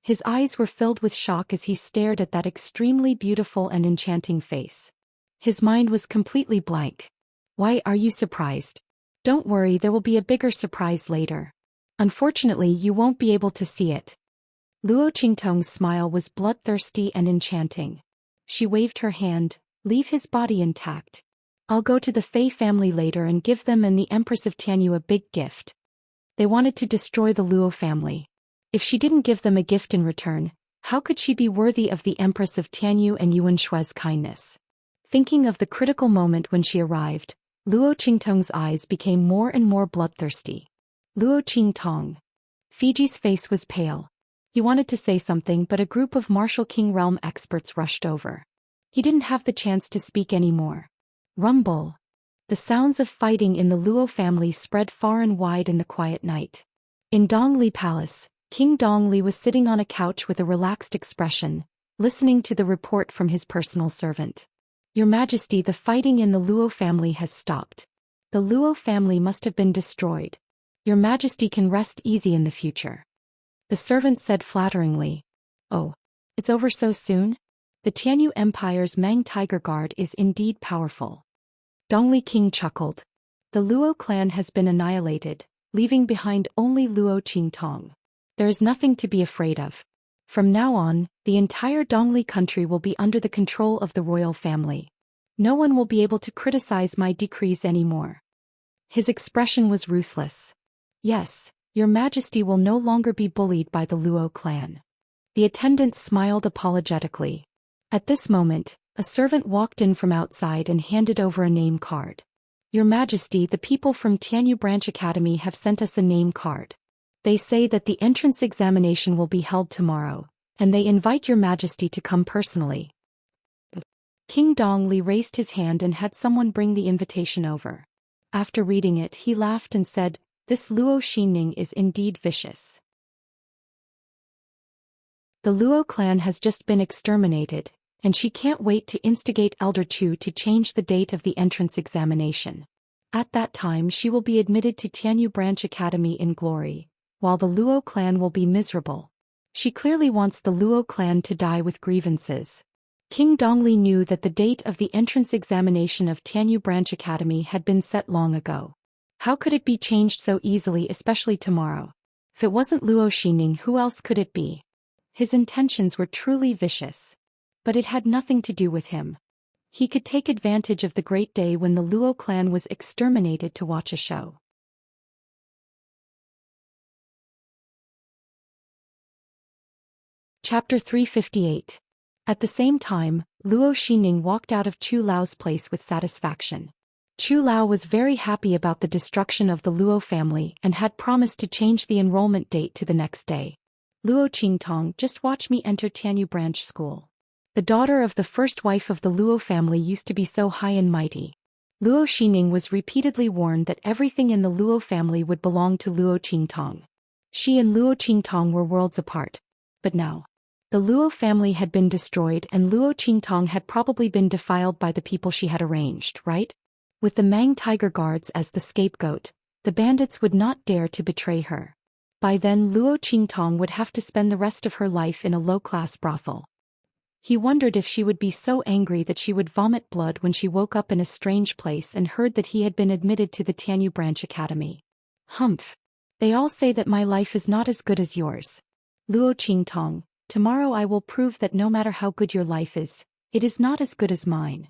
His eyes were filled with shock as he stared at that extremely beautiful and enchanting face. His mind was completely blank. Why are you surprised? Don't worry, there will be a bigger surprise later. Unfortunately you won't be able to see it. Luo Qingtong's smile was bloodthirsty and enchanting. She waved her hand. Leave his body intact. I'll go to the Fei family later and give them and the Empress of Tianyu a big gift. They wanted to destroy the Luo family. If she didn't give them a gift in return, how could she be worthy of the Empress of Tianyu and Yuan Shue's kindness? Thinking of the critical moment when she arrived, Luo Qingtong's eyes became more and more bloodthirsty. Luo Qingtong. Fiji's face was pale. He wanted to say something, but a group of Martial King Realm experts rushed over. He didn't have the chance to speak anymore. Rumble. The sounds of fighting in the Luo family spread far and wide in the quiet night. In Dongli Palace, King Dongli was sitting on a couch with a relaxed expression, listening to the report from his personal servant. Your Majesty, the fighting in the Luo family has stopped. The Luo family must have been destroyed. Your Majesty can rest easy in the future. The servant said flatteringly. Oh, it's over so soon? The Tianyu Empire's Mang Tiger Guard is indeed powerful. Dongli King chuckled. The Luo clan has been annihilated, leaving behind only Luo Qingtong. There is nothing to be afraid of. From now on, the entire Dongli country will be under the control of the royal family. No one will be able to criticize my decrees anymore. His expression was ruthless. Yes, Your Majesty will no longer be bullied by the Luo clan. The attendant smiled apologetically. At this moment, a servant walked in from outside and handed over a name card. Your Majesty, the people from Tianyu Branch Academy have sent us a name card. They say that the entrance examination will be held tomorrow, and they invite Your Majesty to come personally. King Dongli raised his hand and had someone bring the invitation over. After reading it, he laughed and said, "This Luo Xinning is indeed vicious. The Luo clan has just been exterminated, and she can't wait to instigate Elder Chu to change the date of the entrance examination. At that time she will be admitted to Tianyu Branch Academy in glory, while the Luo clan will be miserable. She clearly wants the Luo clan to die with grievances." King Dongli knew that the date of the entrance examination of Tianyu Branch Academy had been set long ago. How could it be changed so easily, especially tomorrow? If it wasn't Luo Xinning, who else could it be? His intentions were truly vicious. But it had nothing to do with him. He could take advantage of the great day when the Luo clan was exterminated to watch a show. Chapter 358. At the same time, Luo Xining walked out of Chu Lao's place with satisfaction. Chu Lao was very happy about the destruction of the Luo family and had promised to change the enrollment date to the next day. Luo Qingtong, just watch me enter Tianyu branch school. The daughter of the first wife of the Luo family used to be so high and mighty. Luo Xining was repeatedly warned that everything in the Luo family would belong to Luo Qingtong. She and Luo Qingtong were worlds apart. But now, the Luo family had been destroyed and Luo Qingtong had probably been defiled by the people she had arranged, right? With the Mang Tiger Guards as the scapegoat, the bandits would not dare to betray her. By then Luo Qingtong would have to spend the rest of her life in a low-class brothel. He wondered if she would be so angry that she would vomit blood when she woke up in a strange place and heard that he had been admitted to the Tianyu Branch Academy. Humph. They all say that my life is not as good as yours. Luo Qingtong, tomorrow I will prove that no matter how good your life is, it is not as good as mine.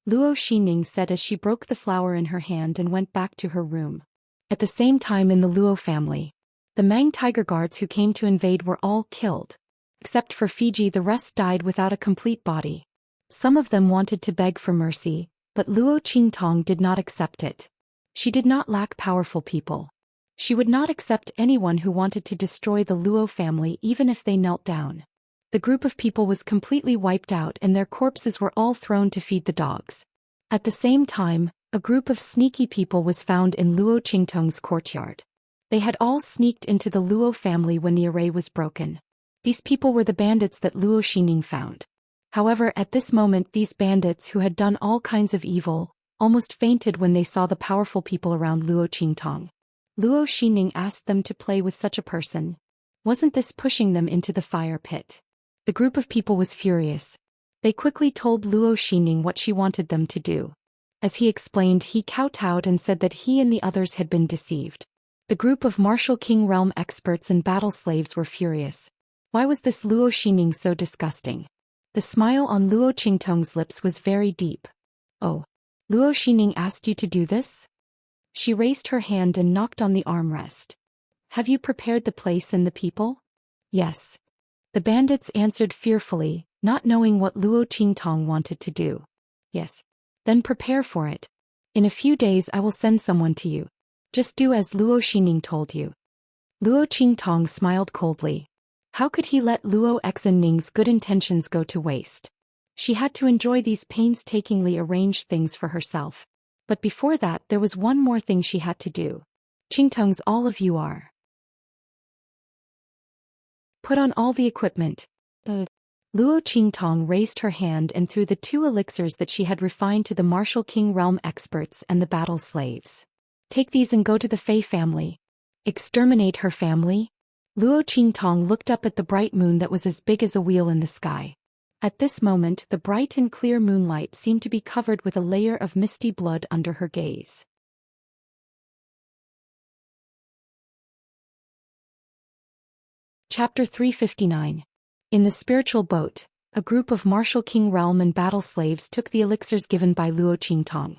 Luo Xining said as she broke the flower in her hand and went back to her room. At the same time in the Luo family, the Mang Tiger Guards who came to invade were all killed. Except for Fiji, the rest died without a complete body. Some of them wanted to beg for mercy, but Luo Qingtong did not accept it. She did not lack powerful people. She would not accept anyone who wanted to destroy the Luo family even if they knelt down. The group of people was completely wiped out and their corpses were all thrown to feed the dogs. At the same time, a group of sneaky people was found in Luo Qingtong's courtyard. They had all sneaked into the Luo family when the array was broken. These people were the bandits that Luo Xining found. However, at this moment these bandits who had done all kinds of evil, almost fainted when they saw the powerful people around Luo Qingtong. Luo Xining asked them to play with such a person. Wasn't this pushing them into the fire pit? The group of people was furious. They quickly told Luo Xining what she wanted them to do. As he explained, he kowtowed and said that he and the others had been deceived. The group of Martial King realm experts and battle slaves were furious. Why was this Luo Xining so disgusting? The smile on Luo Qingtong's lips was very deep. Oh, Luo Xining asked you to do this? She raised her hand and knocked on the armrest. Have you prepared the place and the people? Yes. The bandits answered fearfully, not knowing what Luo Qingtong wanted to do. Yes. Then prepare for it. In a few days I will send someone to you. Just do as Luo Xining told you. Luo Qingtong smiled coldly. How could he let Luo Xining's good intentions go to waste? She had to enjoy these painstakingly arranged things for herself. But before that there was one more thing she had to do. Qingtong's all of you are. Put on all the equipment. Luo Qingtong raised her hand and threw the 2 elixirs that she had refined to the Martial King realm experts and the battle slaves. Take these and go to the Fei family. Exterminate her family? Luo Qingtong looked up at the bright moon that was as big as a wheel in the sky. At this moment the bright and clear moonlight seemed to be covered with a layer of misty blood under her gaze. Chapter 359. In the spiritual boat, a group of Martial King realm and battle slaves took the elixirs given by Luo Qingtong.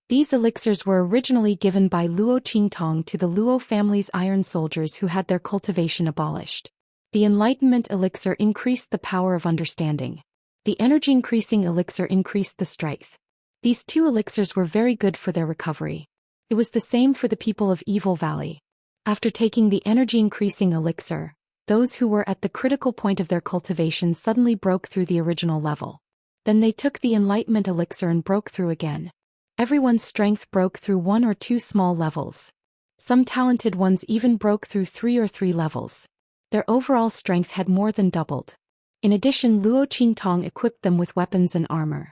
These elixirs were originally given by Luo Qingtong to the Luo family's iron soldiers who had their cultivation abolished. The enlightenment elixir increased the power of understanding. The energy increasing elixir increased the strength. These 2 elixirs were very good for their recovery. It was the same for the people of Evil Valley. After taking the energy increasing elixir, those who were at the critical point of their cultivation suddenly broke through the original level. Then they took the enlightenment elixir and broke through again. Everyone's strength broke through 1 or 2 small levels. Some talented ones even broke through 3 or 3 levels. Their overall strength had more than doubled. In addition, Luo Qingtong equipped them with weapons and armor.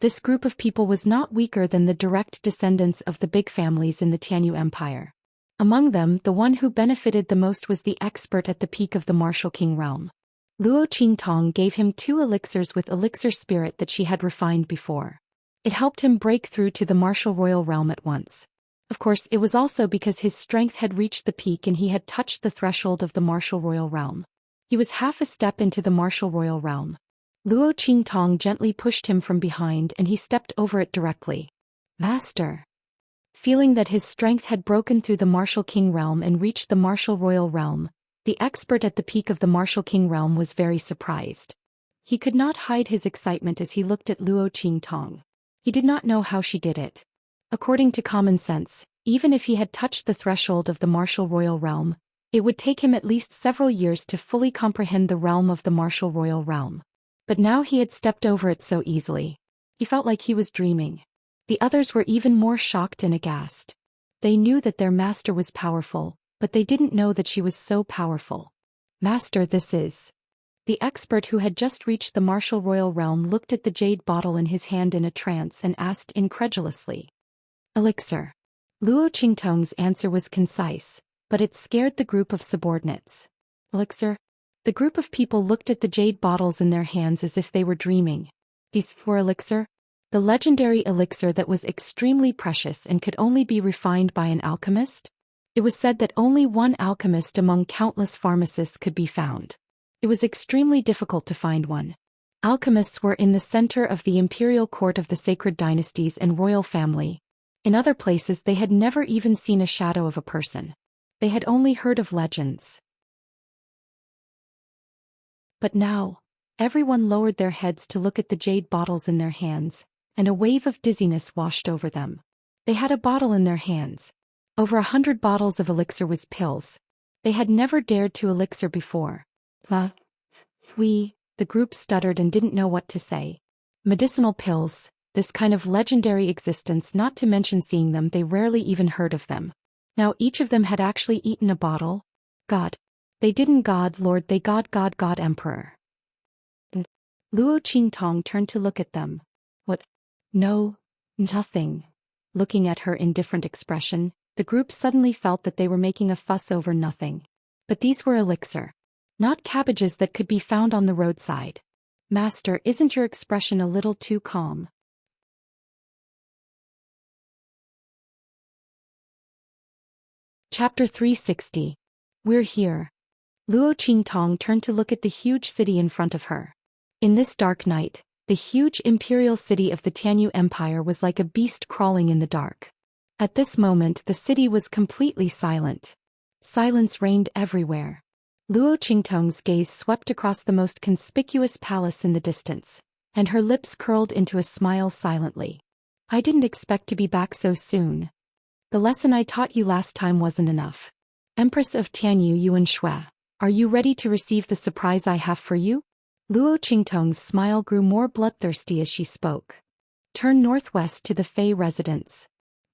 This group of people was not weaker than the direct descendants of the big families in the Tianyu Empire. Among them, the one who benefited the most was the expert at the peak of the Martial King realm. Luo Qingtong gave him 2 elixirs with elixir spirit that she had refined before. It helped him break through to the Martial Royal realm at once. Of course, it was also because his strength had reached the peak and he had touched the threshold of the Martial Royal realm. He was half a step into the Martial Royal realm. Luo Qingtong gently pushed him from behind and he stepped over it directly. Master! Feeling that his strength had broken through the Martial King realm and reached the Martial Royal realm, the expert at the peak of the Martial King realm was very surprised. He could not hide his excitement as he looked at Luo Qingtong. He did not know how she did it. According to common sense, even if he had touched the threshold of the martial royal realm, it would take him at least several years to fully comprehend the realm of the martial royal realm. But now he had stepped over it so easily. He felt like he was dreaming. The others were even more shocked and aghast. They knew that their master was powerful, but they didn't know that she was so powerful. Master, this is... The expert who had just reached the martial royal realm looked at the jade bottle in his hand in a trance and asked incredulously. Elixir. Luo Qingtong's answer was concise, but it scared the group of subordinates. Elixir? The group of people looked at the jade bottles in their hands as if they were dreaming. These were elixir? The legendary elixir that was extremely precious and could only be refined by an alchemist? It was said that only one alchemist among countless pharmacists could be found. It was extremely difficult to find one. Alchemists were in the center of the imperial court of the sacred dynasties and royal family. In other places they had never even seen a shadow of a person. They had only heard of legends. But now, everyone lowered their heads to look at the jade bottles in their hands, and a wave of dizziness washed over them. They had a bottle in their hands. Over 100 bottles of elixir was pills. They had never dared to elixir before. The group stuttered and didn't know what to say. Medicinal pills, this kind of legendary existence, not to mention seeing them, they rarely even heard of them. Now each of them had actually eaten a bottle. God. They didn't God Lord, they God Emperor. Luo Qingtong turned to look at them. What? No, nothing. Looking at her indifferent expression, the group suddenly felt that they were making a fuss over nothing. But these were elixir. Not cabbages that could be found on the roadside. Master, isn't your expression a little too calm? Chapter 360. We're here. Luo Qingtong turned to look at the huge city in front of her. In this dark night, the huge imperial city of the Tianyu Empire was like a beast crawling in the dark. At this moment the city was completely silent. Silence reigned everywhere. Luo Qingtong's gaze swept across the most conspicuous palace in the distance, and her lips curled into a smile silently. I didn't expect to be back so soon. The lesson I taught you last time wasn't enough. Empress of Tianyu Yuan Shui, are you ready to receive the surprise I have for you? Luo Qingtong's smile grew more bloodthirsty as she spoke. Turn northwest to the Fei residence.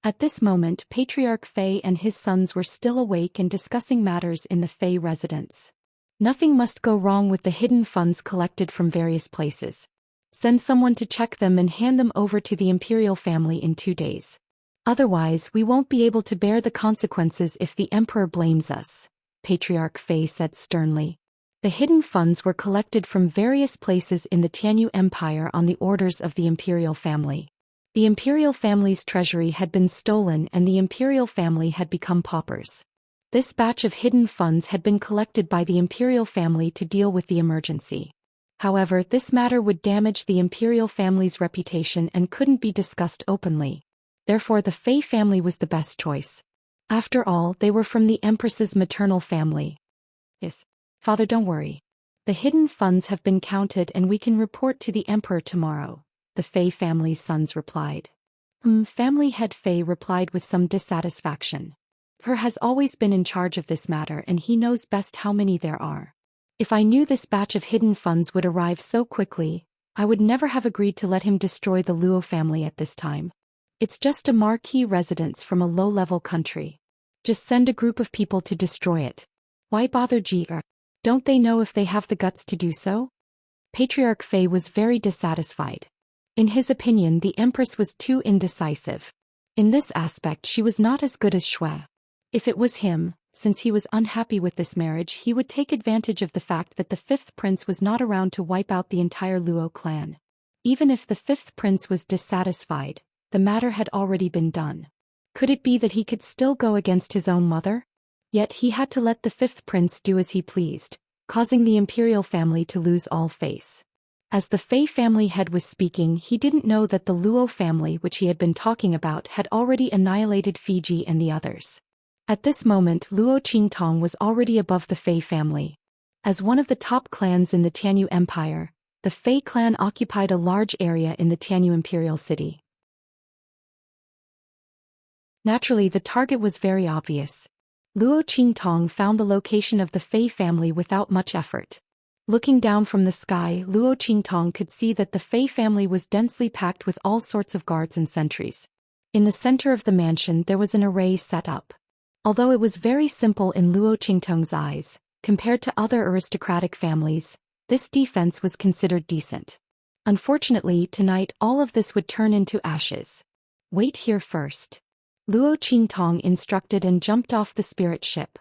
At this moment Patriarch Fei and his sons were still awake and discussing matters in the Fei residence. Nothing must go wrong with the hidden funds collected from various places. Send someone to check them and hand them over to the imperial family in 2 days. Otherwise we won't be able to bear the consequences if the emperor blames us, Patriarch Fei said sternly. The hidden funds were collected from various places in the Tianyu Empire on the orders of the imperial family. The imperial family's treasury had been stolen and the imperial family had become paupers. This batch of hidden funds had been collected by the imperial family to deal with the emergency. However, this matter would damage the imperial family's reputation and couldn't be discussed openly. Therefore the Fei family was the best choice. After all, they were from the Empress's maternal family. Yes. Father, don't worry. The hidden funds have been counted and we can report to the emperor tomorrow, the Fei family's sons replied. Family head Fei replied with some dissatisfaction. Her has always been in charge of this matter and he knows best how many there are. If I knew this batch of hidden funds would arrive so quickly, I would never have agreed to let him destroy the Luo family at this time. It's just a marquee residence from a low-level country. Just send a group of people to destroy it. Why bother Ji-er? Don't they know if they have the guts to do so? Patriarch Fei was very dissatisfied. In his opinion, the Empress was too indecisive. In this aspect she was not as good as Shui. If it was him, since he was unhappy with this marriage, he would take advantage of the fact that the fifth prince was not around to wipe out the entire Luo clan. Even if the fifth prince was dissatisfied, the matter had already been done. Could it be that he could still go against his own mother? Yet he had to let the fifth prince do as he pleased, causing the imperial family to lose all face. As the Fei family head was speaking, he didn't know that the Luo family which he had been talking about had already annihilated Fiji and the others. At this moment Luo Qingtong was already above the Fei family. As one of the top clans in the Tianyu Empire, the Fei clan occupied a large area in the Tianyu imperial city. Naturally, the target was very obvious. Luo Qingtong found the location of the Fei family without much effort. Looking down from the sky, Luo Qingtong could see that the Fei family was densely packed with all sorts of guards and sentries. In the center of the mansion there was an array set up. Although it was very simple in Luo Qingtong's eyes, compared to other aristocratic families, this defense was considered decent. Unfortunately, tonight all of this would turn into ashes. Wait here first. Luo Qingtong instructed and jumped off the spirit ship.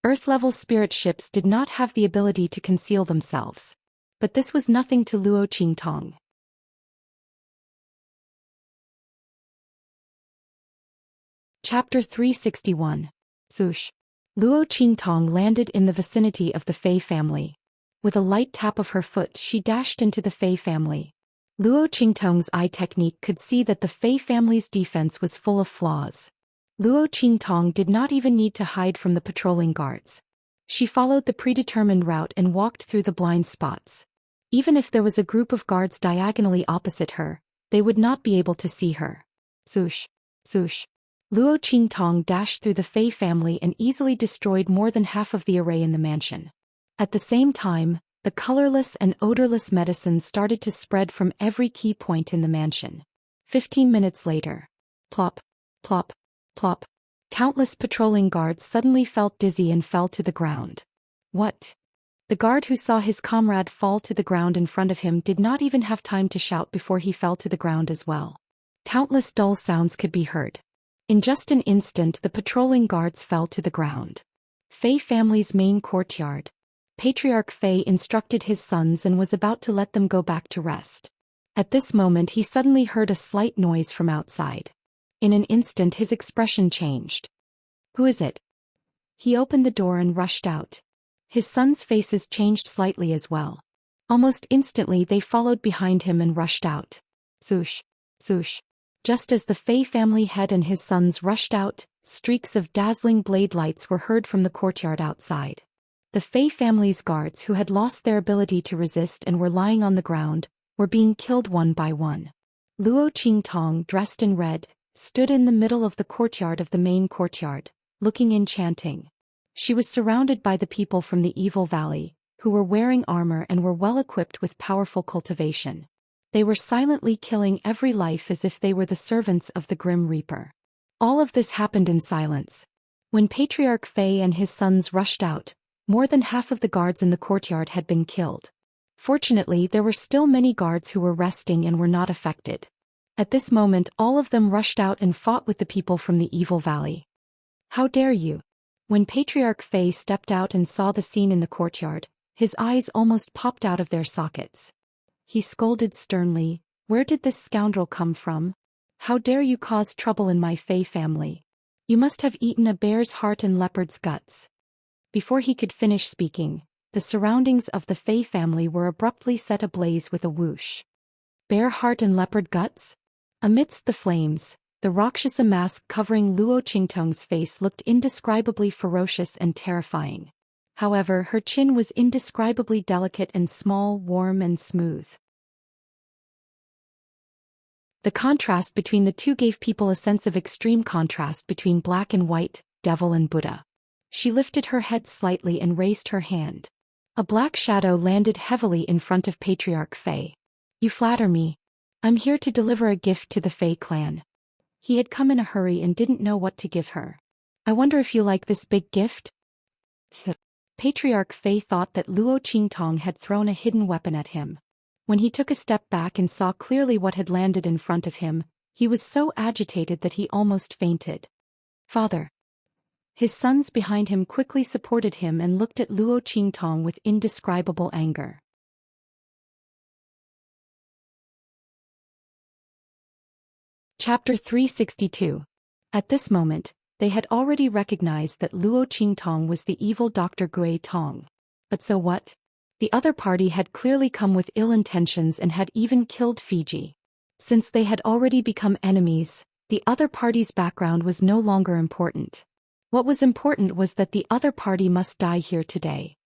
Earth-level spirit ships did not have the ability to conceal themselves. But this was nothing to Luo Qingtong. Chapter 361. Zhou. Luo Qingtong landed in the vicinity of the Fei family. With a light tap of her foot she dashed into the Fei family. Luo Qingtong's eye technique could see that the Fei family's defense was full of flaws. Luo Qingtong did not even need to hide from the patrolling guards. She followed the predetermined route and walked through the blind spots. Even if there was a group of guards diagonally opposite her, they would not be able to see her. Zhou. Luo Qingtong dashed through the Fei family and easily destroyed more than half of the array in the mansion. At the same time, the colorless and odorless medicines started to spread from every key point in the mansion. 15 minutes later. Plop, plop, plop. Countless patrolling guards suddenly felt dizzy and fell to the ground. What? The guard who saw his comrade fall to the ground in front of him did not even have time to shout before he fell to the ground as well. Countless dull sounds could be heard. In just an instant the patrolling guards fell to the ground. Fei family's main courtyard. Patriarch Fei instructed his sons and was about to let them go back to rest. At this moment he suddenly heard a slight noise from outside. In an instant his expression changed. Who is it? He opened the door and rushed out. His sons' faces changed slightly as well. Almost instantly they followed behind him and rushed out. Zhou. Just as the Fei family head and his sons rushed out, streaks of dazzling blade lights were heard from the courtyard outside. The Fei family's guards who had lost their ability to resist and were lying on the ground, were being killed one by one. Luo Qingtong, dressed in red, stood in the middle of the courtyard of the main courtyard, looking in chanting. She was surrounded by the people from the Evil Valley, who were wearing armor and were well equipped with powerful cultivation. They were silently killing every life as if they were the servants of the Grim Reaper. All of this happened in silence. When Patriarch Fei and his sons rushed out, more than half of the guards in the courtyard had been killed. Fortunately, there were still many guards who were resting and were not affected. At this moment, all of them rushed out and fought with the people from the Evil Valley. How dare you? When Patriarch Fei stepped out and saw the scene in the courtyard, his eyes almost popped out of their sockets. He scolded sternly, "Where did this scoundrel come from? How dare you cause trouble in my Fei family? You must have eaten a bear's heart and leopard's guts." Before he could finish speaking, the surroundings of the Fei family were abruptly set ablaze with a whoosh. Bear heart and leopard guts? Amidst the flames, the Rakshasa mask covering Luo Qingtong's face looked indescribably ferocious and terrifying. However, her chin was indescribably delicate and small, warm and smooth. The contrast between the two gave people a sense of extreme contrast between black and white, devil and Buddha. She lifted her head slightly and raised her hand. A black shadow landed heavily in front of Patriarch Fei. "You flatter me. I'm here to deliver a gift to the Fei clan." He had come in a hurry and didn't know what to give her. "I wonder if you like this big gift?" Patriarch Fei thought that Luo Qingtong had thrown a hidden weapon at him. When he took a step back and saw clearly what had landed in front of him, he was so agitated that he almost fainted. "Father." His sons behind him quickly supported him and looked at Luo Qingtong with indescribable anger. Chapter 362. At this moment, they had already recognized that Luo Qingtong was the evil Dr. Gui Tong. But so what? The other party had clearly come with ill intentions and had even killed Fiji. Since they had already become enemies, the other party's background was no longer important. What was important was that the other party must die here today.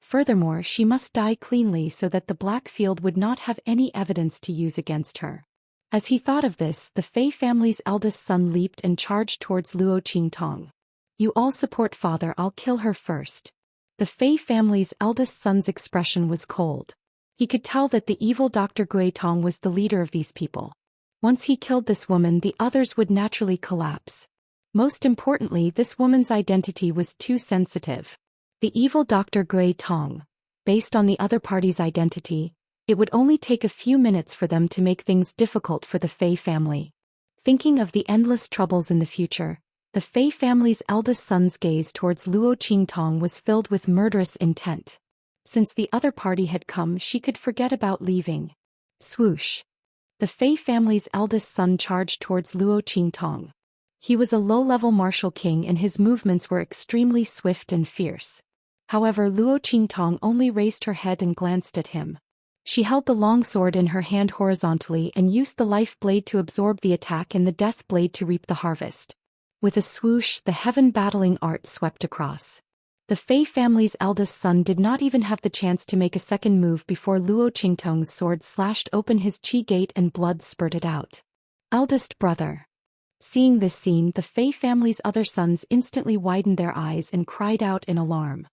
Furthermore, she must die cleanly so that the Black Field would not have any evidence to use against her. As he thought of this, the Fei family's eldest son leaped and charged towards Luo Qingtong. You all support father, I'll kill her first. The Fei family's eldest son's expression was cold. He could tell that the evil Dr. Gui Tong was the leader of these people. Once he killed this woman, the others would naturally collapse. Most importantly, this woman's identity was too sensitive. The evil Dr. Gui Tong, based on the other party's identity, it would only take a few minutes for them to make things difficult for the Fei family. Thinking of the endless troubles in the future, the Fei family's eldest son's gaze towards Luo Qingtong was filled with murderous intent. Since the other party had come, she could forget about leaving. Swoosh. The Fei family's eldest son charged towards Luo Qingtong. He was a low-level martial king and his movements were extremely swift and fierce. However, Luo Qingtong only raised her head and glanced at him. She held the long sword in her hand horizontally and used the life blade to absorb the attack and the death blade to reap the harvest. With a swoosh, the heaven battling art swept across. The Fei family's eldest son did not even have the chance to make a second move before Luo Qingtong's sword slashed open his chi gate and blood spurted out. Eldest brother. Seeing this scene, the Fei family's other sons instantly widened their eyes and cried out in alarm.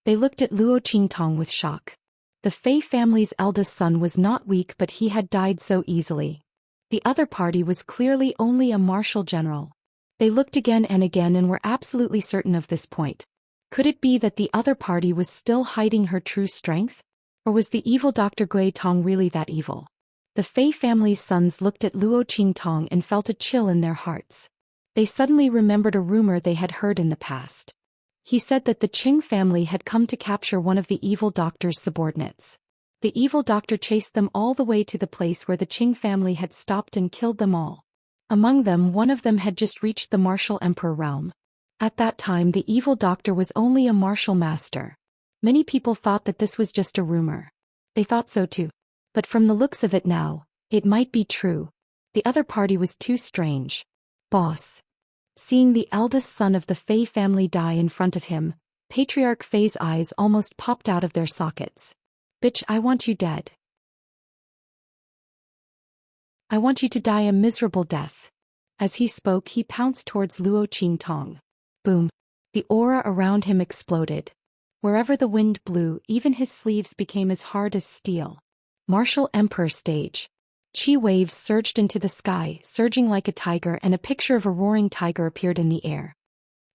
They looked at Luo Qingtong with shock. The Fei family's eldest son was not weak, but he had died so easily. The other party was clearly only a martial general. They looked again and again and were absolutely certain of this point. Could it be that the other party was still hiding her true strength? Or was the evil Dr. Gui Tong really that evil? The Fei family's sons looked at Luo Qingtong and felt a chill in their hearts. They suddenly remembered a rumor they had heard in the past. He said that the Qing family had come to capture one of the evil doctor's subordinates. The evil doctor chased them all the way to the place where the Qing family had stopped and killed them all. Among them, one of them had just reached the martial emperor realm. At that time, the evil doctor was only a martial master. Many people thought that this was just a rumor. They thought so too. But from the looks of it now, it might be true. The other party was too strange. Boss. Seeing the eldest son of the Fei family die in front of him, Patriarch Fei's eyes almost popped out of their sockets. Bitch, I want you dead. I want you to die a miserable death. As he spoke, he pounced towards Luo Qingtong. Boom. The aura around him exploded. Wherever the wind blew, even his sleeves became as hard as steel. Martial Emperor stage. Chi waves surged into the sky, surging like a tiger, and a picture of a roaring tiger appeared in the air.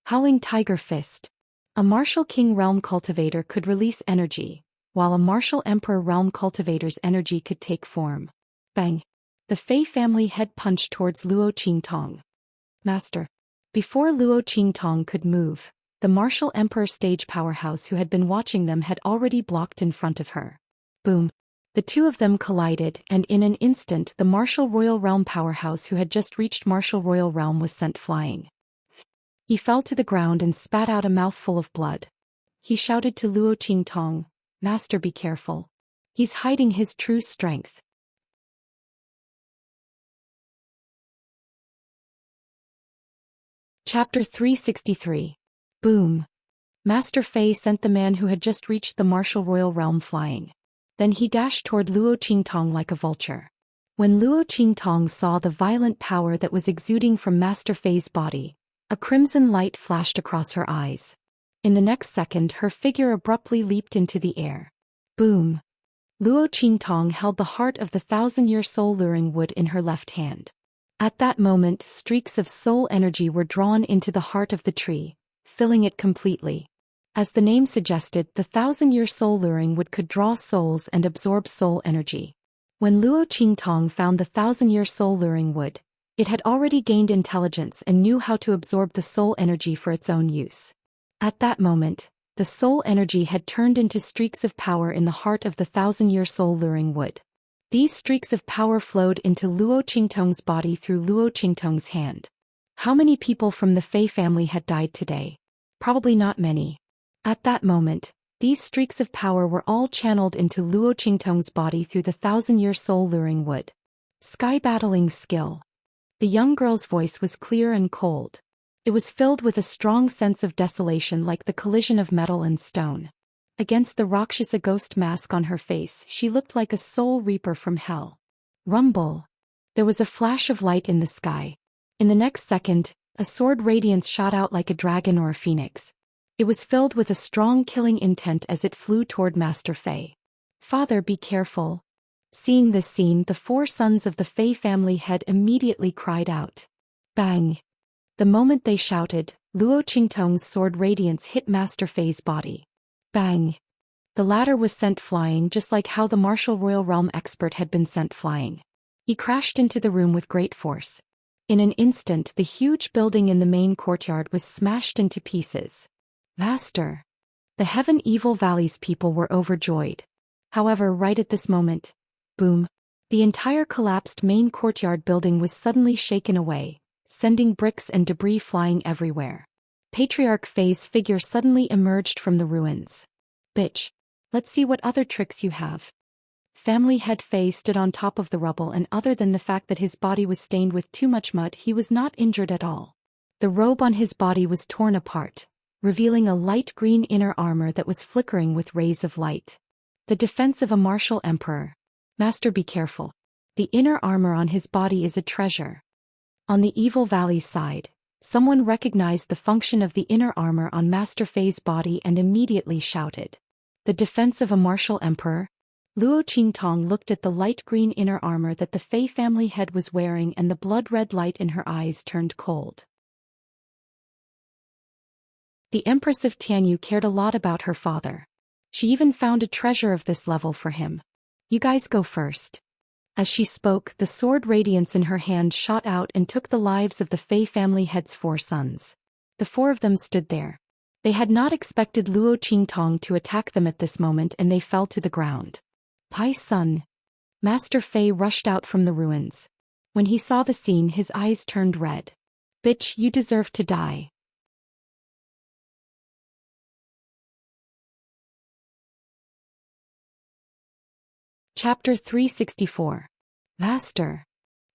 Howling Tiger Fist. A martial king realm cultivator could release energy, while a martial emperor realm cultivator's energy could take form. Bang. The Fei family head punched towards Luo Qingtong. Master. Before Luo Qingtong could move, the martial emperor stage powerhouse who had been watching them had already blocked in front of her. Boom. The two of them collided, and in an instant the martial royal realm powerhouse who had just reached martial royal realm was sent flying. He fell to the ground and spat out a mouthful of blood. He shouted to Luo Qingtong, Master, be careful. He's hiding his true strength. Chapter 363. Boom. Master Fei sent the man who had just reached the martial royal realm flying. Then he dashed toward Luo Qingtong like a vulture. When Luo Qingtong saw the violent power that was exuding from Master Fei's body, a crimson light flashed across her eyes. In the next second, her figure abruptly leaped into the air. Boom. Luo Qingtong held the heart of the thousand-year soul-luring wood in her left hand. At that moment, streaks of soul energy were drawn into the heart of the tree, filling it completely. As the name suggested, the thousand-year soul-luring wood could draw souls and absorb soul energy. When Luo Qingtong found the thousand-year soul-luring wood, it had already gained intelligence and knew how to absorb the soul energy for its own use. At that moment, the soul energy had turned into streaks of power in the heart of the thousand-year soul-luring wood. These streaks of power flowed into Luo Qingtong's body through Luo Qingtong's hand. How many people from the Fei family had died today? Probably not many. At that moment, these streaks of power were all channeled into Luo Qingtong's body through the thousand-year soul-luring wood. Sky battling skill. The young girl's voice was clear and cold. It was filled with a strong sense of desolation, like the collision of metal and stone. Against the Rakshasa ghost mask on her face, she looked like a soul reaper from hell. Rumble. There was a flash of light in the sky. In the next second, a sword radiance shot out like a dragon or a phoenix. It was filled with a strong killing intent as it flew toward Master Fei. Father, be careful. Seeing this scene, the 4 sons of the Fei family had immediately cried out. Bang! The moment they shouted, Luo Qingtong's sword radiance hit Master Fei's body. Bang! The latter was sent flying just like how the martial royal realm expert had been sent flying. He crashed into the room with great force. In an instant, the huge building in the main courtyard was smashed into pieces. Master! The Heaven Evil Valley's people were overjoyed. However, right at this moment, boom! The entire collapsed main courtyard building was suddenly shaken away, sending bricks and debris flying everywhere. Patriarch Fei's figure suddenly emerged from the ruins. Bitch! Let's see what other tricks you have. Family head Fei stood on top of the rubble, and other than the fact that his body was stained with too much mud, he was not injured at all. The robe on his body was torn apart, revealing a light green inner armor that was flickering with rays of light. The defense of a martial emperor. Master, be careful. The inner armor on his body is a treasure. On the Evil Valley's side, someone recognized the function of the inner armor on Master Fei's body and immediately shouted. The defense of a martial emperor? Luo Qingtong looked at the light green inner armor that the Fei family head was wearing, and the blood-red light in her eyes turned cold. The Empress of Tianyu cared a lot about her father. She even found a treasure of this level for him. You guys go first. As she spoke, the sword radiance in her hand shot out and took the lives of the Fei family head's 4 sons. The 4 of them stood there. They had not expected Luo Qingtong to attack them at this moment, and they fell to the ground. Pai son. Master Fei rushed out from the ruins. When he saw the scene, his eyes turned red. Bitch, you deserve to die. Chapter 364. Master.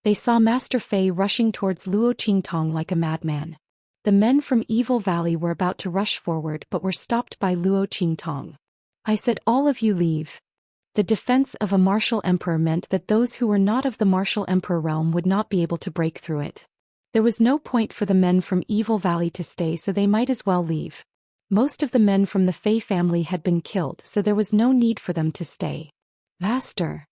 They saw Master Fei rushing towards Luo Qingtong like a madman. The men from Evil Valley were about to rush forward but were stopped by Luo Qingtong. I said all of you leave. The defense of a martial emperor meant that those who were not of the martial emperor realm would not be able to break through it. There was no point for the men from Evil Valley to stay, so they might as well leave. Most of the men from the Fei family had been killed, so there was no need for them to stay. Master.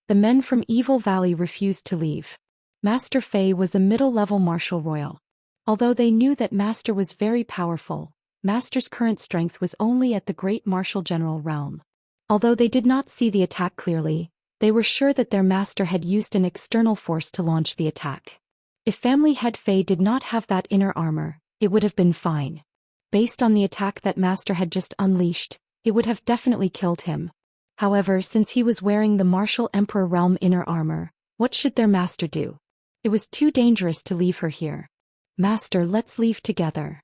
The men from Evil Valley refused to leave. Master Fei was a middle-level martial royal. Although they knew that Master was very powerful, Master's current strength was only at the great martial general realm. Although they did not see the attack clearly, they were sure that their master had used an external force to launch the attack. If family head Fei did not have that inner armor, it would have been fine. Based on the attack that Master had just unleashed, it would have definitely killed him. However, since he was wearing the martial emperor realm inner armor, what should their master do? It was too dangerous to leave her here. Master, let's leave together.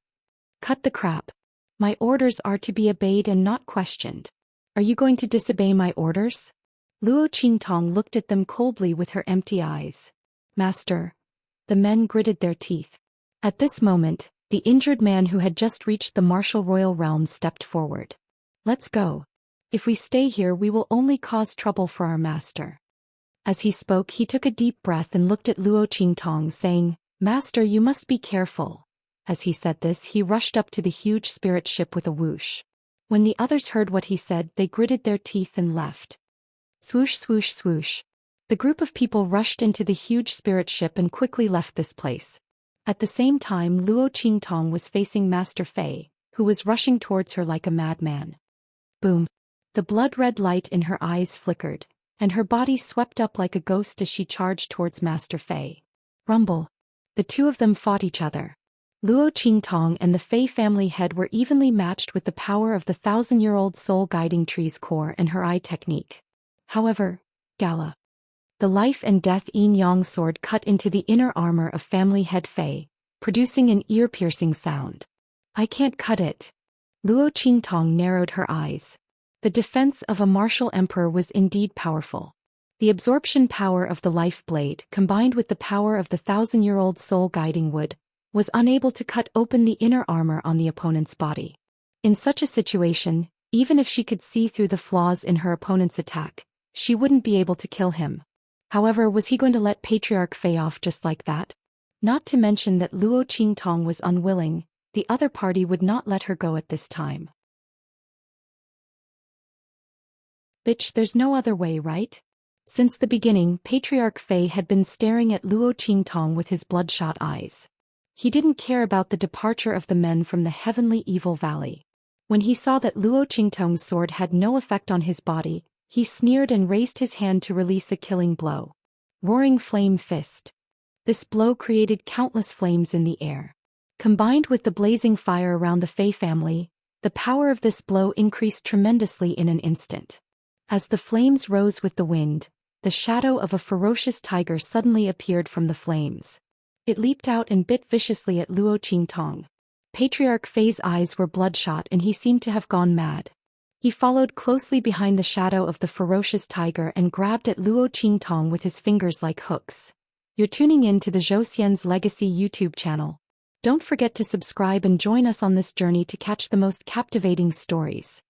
Cut the crap. My orders are to be obeyed and not questioned. Are you going to disobey my orders? Luo Qingtong looked at them coldly with her empty eyes. Master. The men gritted their teeth. At this moment, the injured man who had just reached the martial royal realm stepped forward. Let's go. If we stay here, we will only cause trouble for our master. As he spoke, he took a deep breath and looked at Luo Qingtong, saying, Master, you must be careful. As he said this, he rushed up to the huge spirit ship with a whoosh. When the others heard what he said, they gritted their teeth and left. Swoosh, swoosh, swoosh. The group of people rushed into the huge spirit ship and quickly left this place. At the same time, Luo Qingtong was facing Master Fei, who was rushing towards her like a madman. Boom. The blood-red light in her eyes flickered, and her body swept up like a ghost as she charged towards Master Fei. Rumble. The 2 of them fought each other. Luo Qingtong and the Fei family head were evenly matched with the power of the 1,000-year-old soul guiding tree's core and her eye technique. However, Gala. The life and death yin-yang sword cut into the inner armor of family head Fei, producing an ear-piercing sound. I can't cut it. Luo Qingtong narrowed her eyes. The defense of a martial emperor was indeed powerful. The absorption power of the life blade, combined with the power of the 1,000-year-old soul guiding wood, was unable to cut open the inner armor on the opponent's body. In such a situation, Even if she could see through the flaws in her opponent's attack, she wouldn't be able to kill him. However, was he going to let Patriarch Fei off just like that? Not to mention that Luo Qingtong was unwilling, the other party would not let her go at this time. Bitch, there's no other way, right? Since the beginning, Patriarch Fei had been staring at Luo Qingtong with his bloodshot eyes. He didn't care about the departure of the men from the heavenly evil valley. When he saw that Luo Qingtong's sword had no effect on his body, he sneered and raised his hand to release a killing blow. Roaring Flame Fist. This blow created countless flames in the air. Combined with the blazing fire around the Fei family, the power of this blow increased tremendously in an instant. As the flames rose with the wind, the shadow of a ferocious tiger suddenly appeared from the flames. It leaped out and bit viciously at Luo Qingtong. Patriarch Fei's eyes were bloodshot and he seemed to have gone mad. He followed closely behind the shadow of the ferocious tiger and grabbed at Luo Qingtong with his fingers like hooks. You're tuning in to the Zhou Xian's Legacy YouTube channel. Don't forget to subscribe and join us on this journey to catch the most captivating stories.